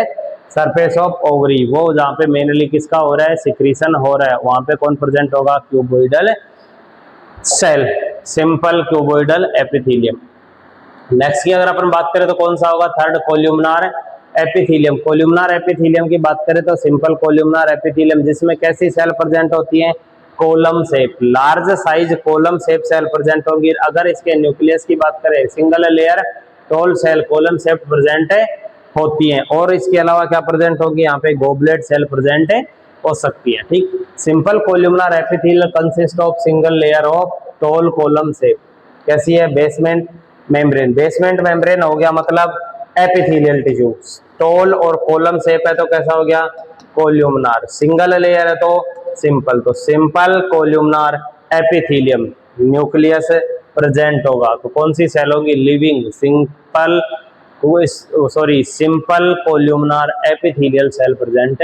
सरफेस ऑफ ओवरी, वो जहाँ पे मेनली किसका हो रहा है, सिक्रीशन हो रहा है, वहां पे कौन प्रेजेंट होगा, cuboidal cell, simple cuboidal epithelium. Next की अगर अपन बात करें तो कौन सा होगा, third columnar epithelium. Columnar epithelium की बात करें तो सिंपल कोल्यूमनार एपिथेलियम, जिसमें कैसी सेल प्रेजेंट होती है, column shape, large size column shape cell present होंगी। अगर इसके न्यूक्लियस की बात करें, single layer tall cell column shape present होती है। और इसके अलावा क्या प्रेजेंट होगी, यहाँ पे गोबलेट सेल प्रेजेंट हो सकती है। ठीक, simple columnar epithelium consist of single layer of tall column shape. कैसी है, बेसमेंट मेम्ब्रेन। बेसमेंट मेम्ब्रेन हो गया मतलब एपिथेलियल टिश्यू। टॉल और कोलम शेप है तो कैसा हो गया, कोल्यूमनार। सिंगल लेयर है तो सिंपल, तो simple columnar epithelium. Nucleus present होगा तो कौन सी सेल होगी, living simple simple columnar epithelial cell present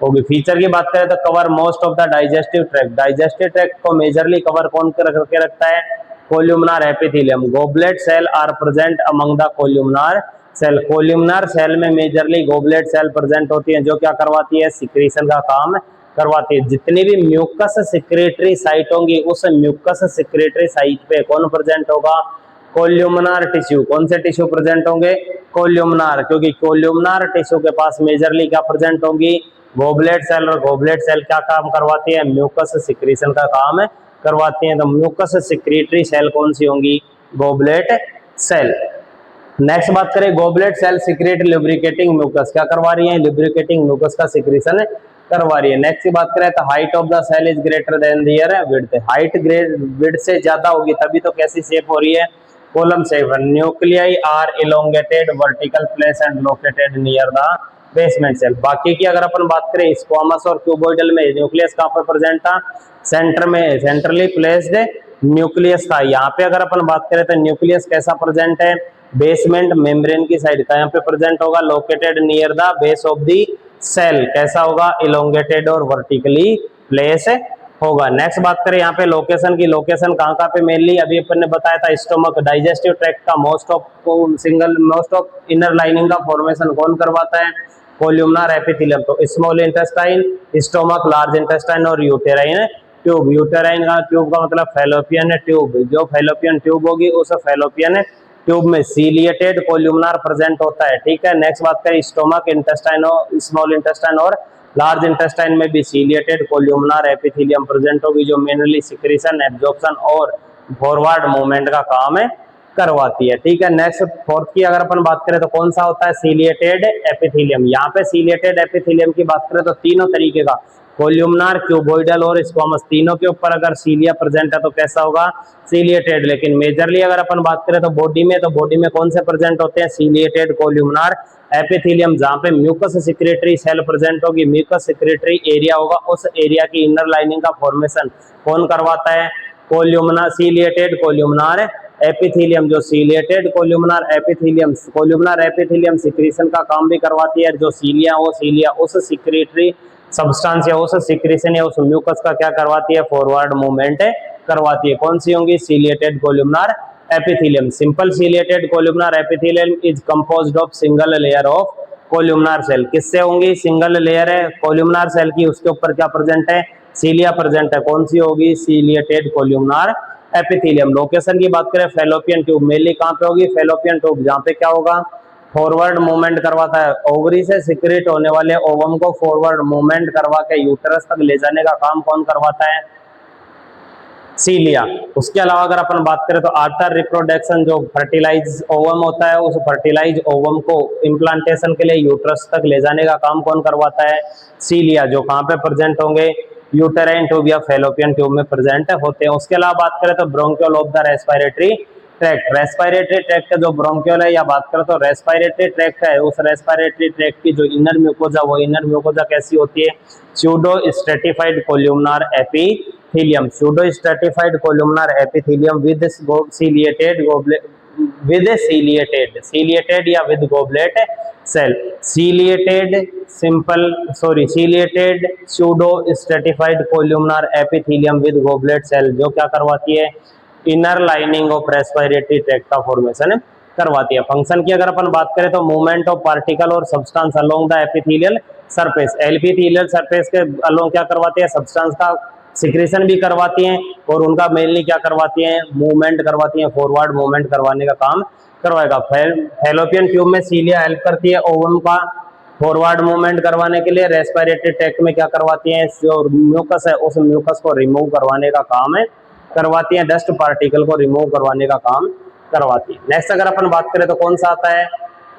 होगी। फीचर की बात करें तो cover most of the digestive tract. Digestive tract को मेजरली कवर कौन करके रखता है, columnar epithelium. Goblet cell are present among the columnar cell. Columnar cell में मेजरली गोबलेट सेल प्रेजेंट होती है जो क्या करवाती है, सिक्रीशन का काम करवाती है। जितनी भी म्यूकस सिक्रेटरी साइट होंगी उस म्यूकस सिक्रेटरी साइट पे कौन प्रेजेंट होगा, कोल्यूमनार टिश्यू। कौन से टिश्यू प्रेजेंट होंगे, कोल्यूमनार, क्योंकि कोल्यूमनार टिश्यू के पास मेजरली क्या प्रेजेंट होंगी, गोबलेट सेल। और गोबलेट सेल क्या काम करवाती है, म्यूकस सिक्रीशन का काम करवाती हैं। तो म्यूकस सिक्रेटरी सेल कौन सी होंगी, गोबलेट सेल। नेक्स्ट बात करें, goblet cell secrete lubricating mucus, क्या करवा रही है, लुब्रिकेटिंग म्यूकस का सिक्रीशन करवा रही है। नेक्स्ट की बात करें तो height of the cell is greater than their width. Height width से ज्यादा होगी तभी तो कैसी शेप हो रही है, column shape. Nuclei are elongated vertical place and located near the basement cell. बाकी की अगर अपन बात करें, स्क्वामस और क्यूबोइडल में न्यूक्लियस कहाँ पर प्रेजेंट था, सेंटर में, सेंट्रली प्लेस्ड न्यूक्लियस था। यहाँ पे अगर अपन बात करें तो न्यूक्लियस कैसा प्रेजेंट है, बेसमेंट मेम्ब्रेन की साइड का यहाँ पे प्रेजेंट होगा, located near the base of the cell. कैसा होगा, इलोंगेटेड और वर्टिकली प्लेस होगा। नेक्स्ट बात करें यहाँ पे लोकेशन की, लोकेशन कहाँ कहाँ पे मेनली अभी अपन ने बताया था, स्टोमक, डाइजेस्टिव ट्रैक्ट का मोस्ट ऑफ इनर लाइनिंग का फॉर्मेशन कौन करवाता है, कोल्यूमनार एपिथेलियम, तो small intestine, stomach, large intestine और यूटेराइन ट्यूब। यूटेराइन का ट्यूब का मतलब फैलोपियन ट्यूब, जो फैलोपियन ट्यूब होगी उस फैलोपियन ट्यूब में सीलिएटेड कोल्यूमनार प्रेजेंट होता है, ठीक है। नेक्स्ट बात करें स्टोमक, इंटेस्टाइन और स्मॉल इंटेस्टाइन और लार्ज इंटेस्टाइन में भी सीलिएटेड कोल्यूमनार एपिथेलियम प्रेजेंट होगी, जो मेनली सिक्रीशन, एब्जॉर्प्शन और फॉरवर्ड मूवमेंट का काम करवाती है, ठीक है। नेक्स्ट फोर्थ की अगर अपन बात करें तो कौन सा होता है, सीलिएटेड एपिथेलियम। यहाँ पे सीलिएटेड एपिथेलियम की बात करें तो तीनों तरीके का, कोल्यूमनार, क्यूबोइडल और स्क्वामस, तीनों के ऊपर अगर सीलिया प्रेजेंट है तो कैसा होगा, सीलिएटेड। लेकिन मेजरली अगर अपन बात करें तो बॉडी में कौन से प्रेजेंट होते हैं, सीलिएटेड कोल्यूमनार एपिथेलियम। जहाँ पे म्यूकस सिक्रेटरी सेल प्रेजेंट होगी, म्यूकस सिक्रेटरी एरिया होगा, उस एरिया की इनर लाइनिंग का फॉर्मेशन कौन करवाता है, कोल्यूमनार, सीलिएटेड कोल्यूमनार एपिथेलियम। जो सीलिएटेड कोल्यूमनार एपिथेलियम सिक्रीशन का काम भी करवाती है, जो सीलिया उस सिक्रेटरी सब्सटेंस या उस सिक्रीशन या उस म्यूकस का क्या करवाती है, फॉरवर्ड मूवमेंट करवाती है। कौन सी होंगी, ciliated columnar epithelium. Simple ciliated columnar epithelium is composed of single layer of columnar cell. किससे होंगी, सिंगल लेयर है कोल्यूमनार सेल की, उसके ऊपर क्या प्रेजेंट है, सीलिया प्रेजेंट है। कौन सी होगी, सीलिएटेड कोल्यूमनार एपिथेलियम। लोकेशन की बात करें, फैलोपियन ट्यूब मेनली कहाँ पे होगी, फैलोपियन ट्यूब, जहाँ पे क्या होगा, फॉरवर्ड मूवमेंट करवाता है। ओवरी से सिक्रेट होने वाले ओवम को फॉरवर्ड मूवमेंट करवा के यूटरस तक ले जाने का काम कौन करवाता है, सीलिया। उसके अलावा अगर अपन बात करें तो आफ्टर रिप्रोडक्शन जो फर्टिलाइज ओवम होता है, उस फर्टिलाइज ओवम को इम्प्लांटेशन के लिए यूटरस तक ले जाने का काम कौन करवाता है, सीलिया, जो कहाँ पे प्रेजेंट होंगे, यूटेराइन ट्यूब या फैलोपियन ट्यूब में प्रेजेंट होते हैं। उसके अलावा बात करें तो bronchiole of the respiratory tract, respiratory tract का जो ब्रोंकियोल है, या बात करें तो रेस्पिरेटरी ट्रैक्ट है, उस रेस्पिरेटरी ट्रैक्ट की जो इनर म्यूकोजा, वो इनर म्यूकोजा कैसी होती है, pseudo stratified columnar epithelium, pseudo stratified columnar epithelium with ciliated ciliated या with goblet cell, ciliated pseudo stratified columnar epithelium with goblet cell, जो क्या करवाती है, inner lining of respiratory tract का फॉर्मेशन करवाती है। फंक्शन की अगर अपन बात करें तो मूवमेंट ऑफ पार्टिकल और substance along the epithelial surface, epithelial surface के अलोंग क्या करवाती है, सब्सटेंस का सिक्रेशन भी करवाती हैं, और उनका मेनली क्या करवाती हैं, मूवमेंट करवाती हैं, फॉरवर्ड मूवमेंट करवाने का काम करवाएगा। फैलोपियन ट्यूब में सीलिया हेल्प करती है ओवम का फॉरवर्ड मूवमेंट करवाने के लिए, रेस्पिरेटरी ट्रैक्ट में क्या करवाती हैं, जो म्यूकस है उस म्यूकस को रिमूव करवाने का काम करवाती है, डस्ट पार्टिकल को रिमूव करवाने का काम करवाती है। नेक्स्ट अगर अपन बात करें तो कौन सा आता है,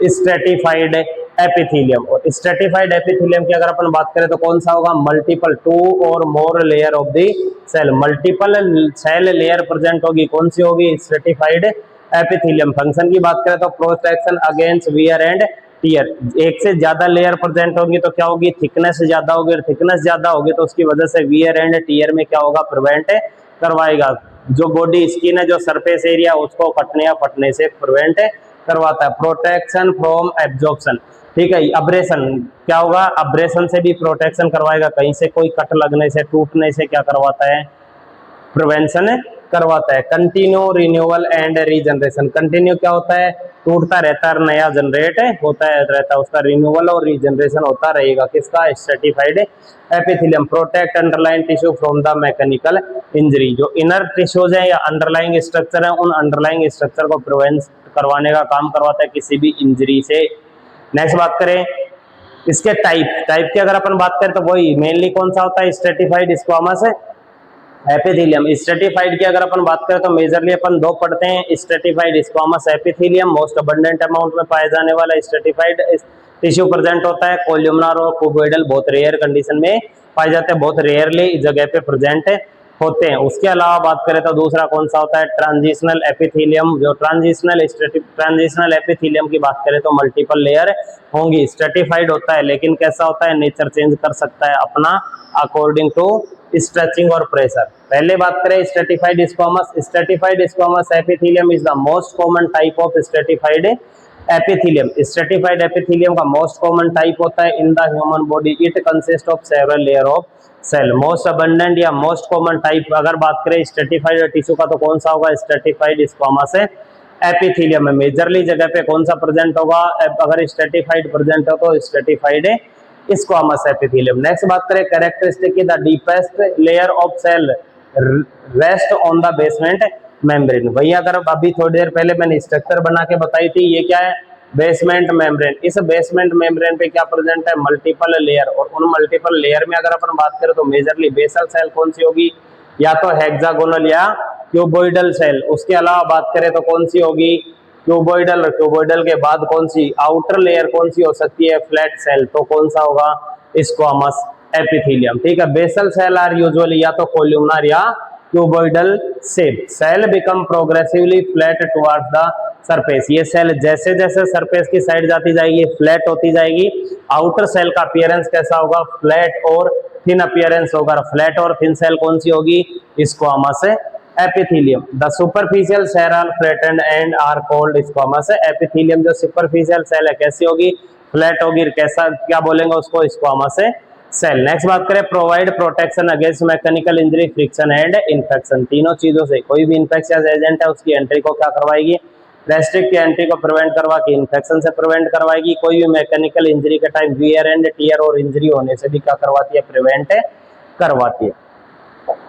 स्ट्रेटिफाइड एपिथेलियम। और स्ट्रेटिफाइड एपिथेलियम की अगर अपन बात करें तो कौन सा होगा, मल्टीपल 2 और more layer of the cell, multiple cell layer present होगी। कौन सी होगी, स्ट्रेटिफाइड एपिथेलियम। फंक्शन की बात करें तो protection against wear and tear, एक से ज्यादा लेयर प्रेजेंट होगी तो क्या होगी, थिकनेस ज्यादा होगी, और थिकनेस ज्यादा होगी तो उसकी वजह से वियर एंड टियर में क्या होगा, प्रिवेंट करवाएगा। जो बॉडी स्किन है, जो सरफेस एरिया, उसको कटने या फटने से प्रिवेंट करवाता है। प्रोटेक्शन फ्रॉम एब्जॉर्प्शन, ठीक है। अब्रेशन क्या होगा, अब्रेशन से भी प्रोटेक्शन करवाएगा, कहीं से कोई कट लगने से, टूटने से क्या करवाता है, प्रिवेंशन करवाता है। Continue renewal and regeneration, continue क्या होता है, टूटता रहता है, नया जनरेट होता है रहता है, उसका रिन्यूअल और रीजनरेशन होता रहेगा, किसका, stratified epithelium. Protect underline tissue from the mechanical injury, जो इनर टिश्यूज है या अंडरलाइंग स्ट्रक्चर है, उन अंडरलाइंग स्ट्रक्चर को प्रिवेंट करवाने का काम करवाता है किसी भी इंजरी से। नेक्स्ट बात करें इसके टाइप की अगर अपन बात करें तो वही मेनली कौन सा होता है, स्ट्रेटिफाइड स्क्वामस एपिथेलियम। स्ट्रेटिफाइड की अगर अपन बात करें तो मेजरली अपन दो पढ़ते हैं, stratified squamous epithelium most abundant amount में पाया जाने वाला स्ट्रेटिफाइड टिश्यू प्रेजेंट होता है, कोल्यूमनार और क्यूबोइडल बहुत रेयर कंडीशन में पाए जाते हैं, बहुत रेयरली जगह पे प्रेजेंट होते हैं। उसके अलावा बात करें तो दूसरा कौन सा होता है, ट्रांजिशनल एपिथेलियम। जो ट्रांजिशनल एपिथेलियम की बात करें तो मल्टीपल लेयर होंगी, स्ट्रेटिफाइड होता है, लेकिन कैसा होता है, नेचर चेंज कर सकता है अपना अकॉर्डिंग टू स्ट्रेचिंग और प्रेशर। पहले बात करें stratified squamous epithelium is the most common type of stratified epithelium. Stratified epithelium का मोस्ट कॉमन टाइप होता है in the human body, it consist of several layer of cell. Most abundant या most common type अगर बात करें stratified tissue का तो कौन सा होगा, स्ट्रेटिफाइड स्क्वामस एपिथेलियम में मेजरली जगह पे कौन सा प्रेजेंट होगा, अगर स्ट्रेटिफाइड प्रेजेंट हो तो स्ट्रेटिफाइड स्क्वामस एपिथेलियम। नेक्स्ट बात करें कैरेक्टरिस्टिक की, the deepest layer of cell rest on the basement membrane. भैया अगर अभी थोड़ी देर पहले मैंने स्ट्रक्चर बना के बताई थी, ये क्या है, बेसमेंट मेम्ब्रेन। इस बेसमेंट मेम्ब्रेन पे क्या प्रेजेंट है, मल्टीपल लेयर, और उन मल्टीपल लेयर में अगर अपन बात करें तो मेजरली बेसल सेल कौन सी होगी, या तो हेक्सागोनल या क्यूबोइडल सेल। उसके अलावा बात करें तो कौन सी होगी, क्यूबोइडल, और क्यूबोइडल के बाद कौन सी आउटर लेयर कौन सी हो सकती है, फ्लैट सेल, तो कौन सा होगा, स्क्वामस एपिथेलियम। ठीक है, बेसल सेल आर यूजुअली या तो कोल्यूमनर या cuboidal shape. Cell become progressively flat towards the surface. ये सेल जैसे जैसे सरफेस की साइड जाती जाएगी फ्लैट होती जाएगी। आउटर सेल का अपीयरेंस कैसा होगा, फ्लैट और थिन अपीयरेंस होगा। फ्लैट और थिन सेल कौन सी होगी, squamous epithelium. The superficial cell are flattened and are called squamous epithelium. जो सुपरफिशियल सेल है कैसी होगी, फ्लैट होगी, कैसा क्या बोलेंगे उसको, स्क्वामस सेल। नेक्स्ट बात करें, provide protection against mechanical injury, friction and infection. तीनों चीजों से कोई भी इन्फेक्शियस एजेंट है उसकी एंट्री को क्या करवाएगी, रेस्ट्रिक्ट की एंट्री को प्रिवेंट करवा के इन्फेक्शन से प्रिवेंट करवाएगी। कोई भी मैकेनिकल इंजरी के टाइम वियर एंड टियर और इंजरी होने से भी क्या करवाती है, प्रिवेंट करवाती है।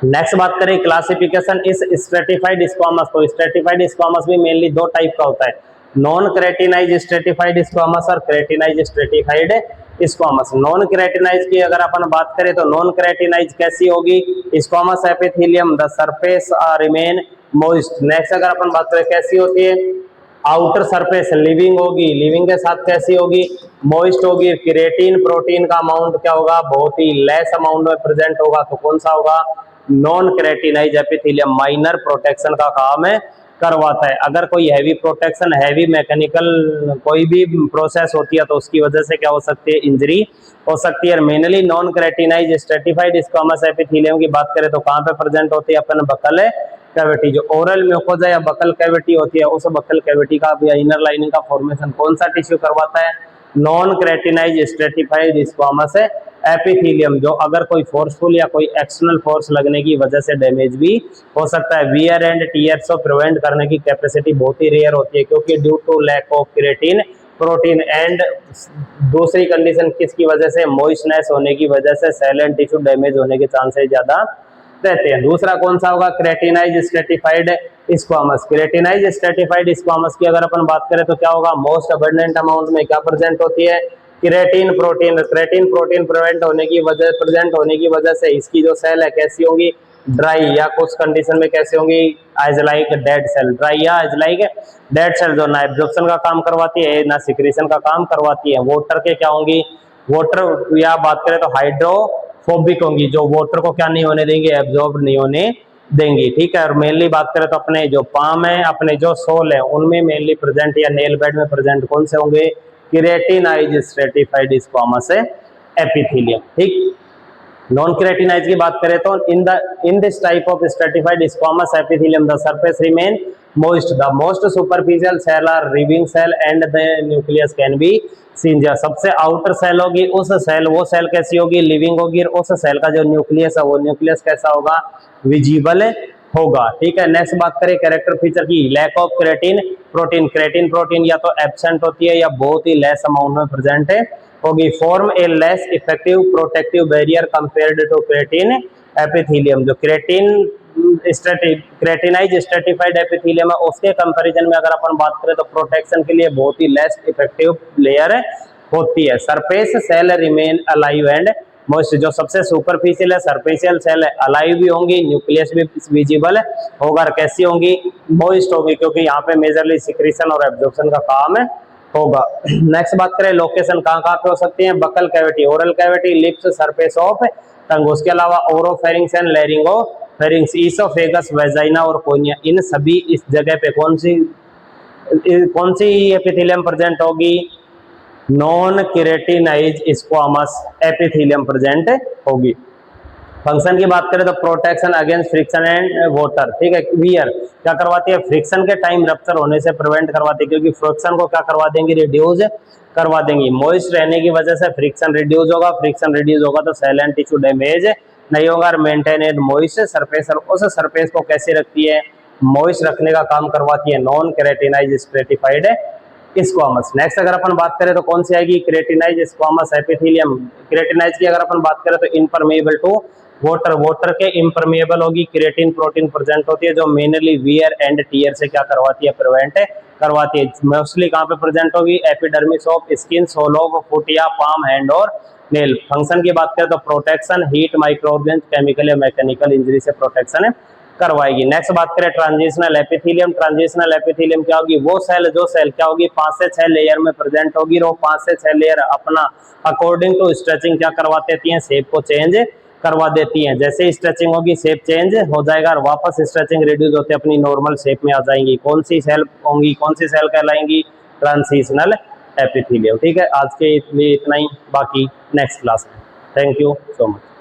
नेक्स्ट बात करें क्लासिफिकेशन इस स्ट्रेटिफाइड स्क्वामस। तो स्ट्रेटिफाइड स्क्वामस भी मेनली दो टाइप का होता है, नॉन क्रेटिनाइज स्ट्रेटिफाइड स्क्वामस और क्रेटिनाइज स्ट्रेटिफाइड स्क्वामस। नॉन क्रेटिनाइज की अगर अपन बात करें तो नॉन क्रेटिनाइज कैसी होगी, squamous epithelium the surface remain moist. Next अगर अपन बात करें कैसी होती है, आउटर सरफेस लिविंग होगी, लिविंग के साथ कैसी होगी, मोइस्ट होगी। क्रिएटिन प्रोटीन का अमाउंट क्या होगा, बहुत ही लेस अमाउंट में प्रेजेंट होगा, तो कौन सा होगा, नॉन क्रेटिनाइज एपिथेलियम। माइनर प्रोटेक्शन का काम है करवाता है। अगर कोई हैवी प्रोटेक्शन, हैवी मैकेनिकल कोई भी प्रोसेस होती है तो उसकी वजह से क्या हो सकती है, इंजरी हो सकती है। Mainly non keratinized stratified squamous epithelium की बात करें तो कहाँ पे प्रेजेंट होती है, अपन बकल कैविटी, जो ओरल म्यूकोजा या बकल कैविटी होती है, उस बकल कैविटी का या इनर लाइनिंग का फॉर्मेशन कौन सा टिश्यू करवाता है, non keratinized stratified squamous epithelium. जो अगर कोई फोर्सफुल या कोई एक्सटर्नल फोर्स लगने की वजह से डैमेज भी हो सकता है। वियर एंड टीयर्स को प्रिवेंट करने की कैपेसिटी बहुत ही रेयर होती है, क्योंकि due to lack of keratin protein and दूसरी कंडीशन किसकी वजह से, मॉइस्चनेस होने की वजह से सेल एंड टिश्यू डैमेज होने के चांसेस ज्यादा रहते हैं। दूसरा कौन सा होगा, क्रेटिनाइज स्ट्रेटिफाइड स्क्वामस। क्रेटिनाइज स्ट्रेटिफाइड स्क्वामस की अगर अपन बात करें तो क्या होगा, मोस्ट अबंडेंट अमाउंट में क्या प्रेजेंट होती है, creatine protein. Keratin protein present होने की वजह से इसकी जो सेल है कैसी होंगी, ड्राई, या कुछ कंडीशन में कैसे होंगी, as like dead cell. Dry या एज लाइक डेड सेल, जो ना एब्जॉर्प्शन का काम करवाती है ना सिक्रीशन का काम करवाती है। वाटर के क्या होंगी, वाटर या बात करें तो हाइड्रोफोबिक होंगी, जो वाटर को क्या नहीं होने देंगे, एब्जॉर्ब नहीं होने देंगी। ठीक है, और मेनली बात करें तो अपने जो पाम है, अपने जो सोल है, उनमें मेनली प्रेजेंट या नेल बेड में प्रेजेंट कौन से होंगे, क्रिएटिनाइज स्ट्रेटिफाइड स्क्वामस एपिथेलियम। ठीक, नॉन क्रेटिनाइज की बात करें तो in this type of stratified squamous epithelium the surface remain moist, the most superficial cell are living cell and the nucleus can be seen. सबसे outer cell होगी वो cell कैसी होगी, लिविंग होगी, और उस सेल का जो न्यूक्लियस है वो न्यूक्लियस कैसा होगा, विजिबल होगा। ठीक है, नेक्स्ट बात करें कैरेक्टर फीचर की, lack of keratin protein. Keratin protein या तो एब्सेंट होती है या बहुत ही लेस अमाउंट में प्रेजेंट होगी। Form a less effective protective barrier compared to keratin epithelium. जो क्रेटिनाइज स्ट्रेटिफाइड एपिथेलियम है उसके कंपैरिजन में अगर अपन बात करें तो प्रोटेक्शन के लिए बहुत ही लेस इफेक्टिव लेयर होती है। Surface cell remain alive and most, जो सबसे सुपरफिशियल है सरफेशियल सेल है, अलाइव भी होंगी, न्यूक्लियस भी विजिबल होगा, कैसी होंगी, मोइस्ट होगी, क्योंकि यहाँ पे मेजरली सिक्रीशन और एब्जॉर्प्शन का काम होगा। नेक्स्ट बात करें लोकेशन कहाँ कहाँ पे हो सकती है, buccal cavity, oral cavity, lips, surface of tongue. उसके अलावा ओरोफेरिंग्स एंड लैरिंगोफेरिंग्स, ईसोफेगस, वेजाइना और कोनिया, इन सभी इस जगह पे कौन सी एपिथेलियम प्रेजेंट होगी, नॉन क्रेटिनाइज स्क्वामस एपिथेलियम प्रेजेंट होगी। फंक्शन की बात करें तो protection against friction and water. ठीक है, वियर क्या करवाती है, फ्रिक्शन के टाइम रप्चर होने से प्रिवेंट करवाती है, क्योंकि फ्रिक्शन को क्या करवा देंगी, रिड्यूस करवा देंगी। मॉइस्ट रहने की वजह से फ्रिक्शन रिड्यूस होगा, फ्रिक्शन रिड्यूस होगा तो सेल एंड टिश्यू डैमेज नहीं होगा। मेंटेन एंड मॉइस्ट सरफेस, उस सरफेस को कैसे रखती है, मॉइस्ट रखने का काम करवाती है नॉन केराटिनाइज स्ट्रेटिफाइड स्क्वामस। नेक्स्ट अगर अपन बात करें तो कौन सी आएगी, केराटिनाइज स्क्वामस एपिथेलियम। केराटिनाइज की अगर अपन बात करें तो इम्परमेबल टू वाटर, वाटर के इम्परमेबल होगी, केराटिन प्रोटीन प्रेजेंट होती है जो मेनली वियर एंड टीयर से क्या करवाती है, प्रिवेंट करवाती है। मोस्टली कहाँ पे प्रेजेंट होगी, epidermis of skin, sole of foot या पाम, हैंड और नेल। फंक्शन की बात करें तो प्रोटेक्शन, हीट, माइक्रोऑर्गेनिज्म, केमिकल या मैकेनिकल इंजरी से प्रोटेक्शन करवाएगी। नेक्स्ट बात करें ट्रांजिशनल एपिथेलियम। ट्रांजिशनल एपिथेलियम क्या होगी, वो सेल जो सेल क्या होगी 5 से 6 लेयर में प्रेजेंट होगी, और 5 से 6 लेयर अपना अकॉर्डिंग टू स्ट्रेचिंग क्या करवा देती हैं, शेप को चेंज करवा देती हैं। जैसे स्ट्रेचिंग होगी शेप चेंज हो जाएगा और वापस स्ट्रेचिंग रिड्यूस होते अपनी नॉर्मल शेप में आ जाएंगी। कौन सी सेल होंगी, कौन सी सेल कहलाएंगी, ट्रांजिशनल एपिथेलियम। ठीक है, आज के लिए इतना ही, बाकी नेक्स्ट क्लास में। Thank you so much.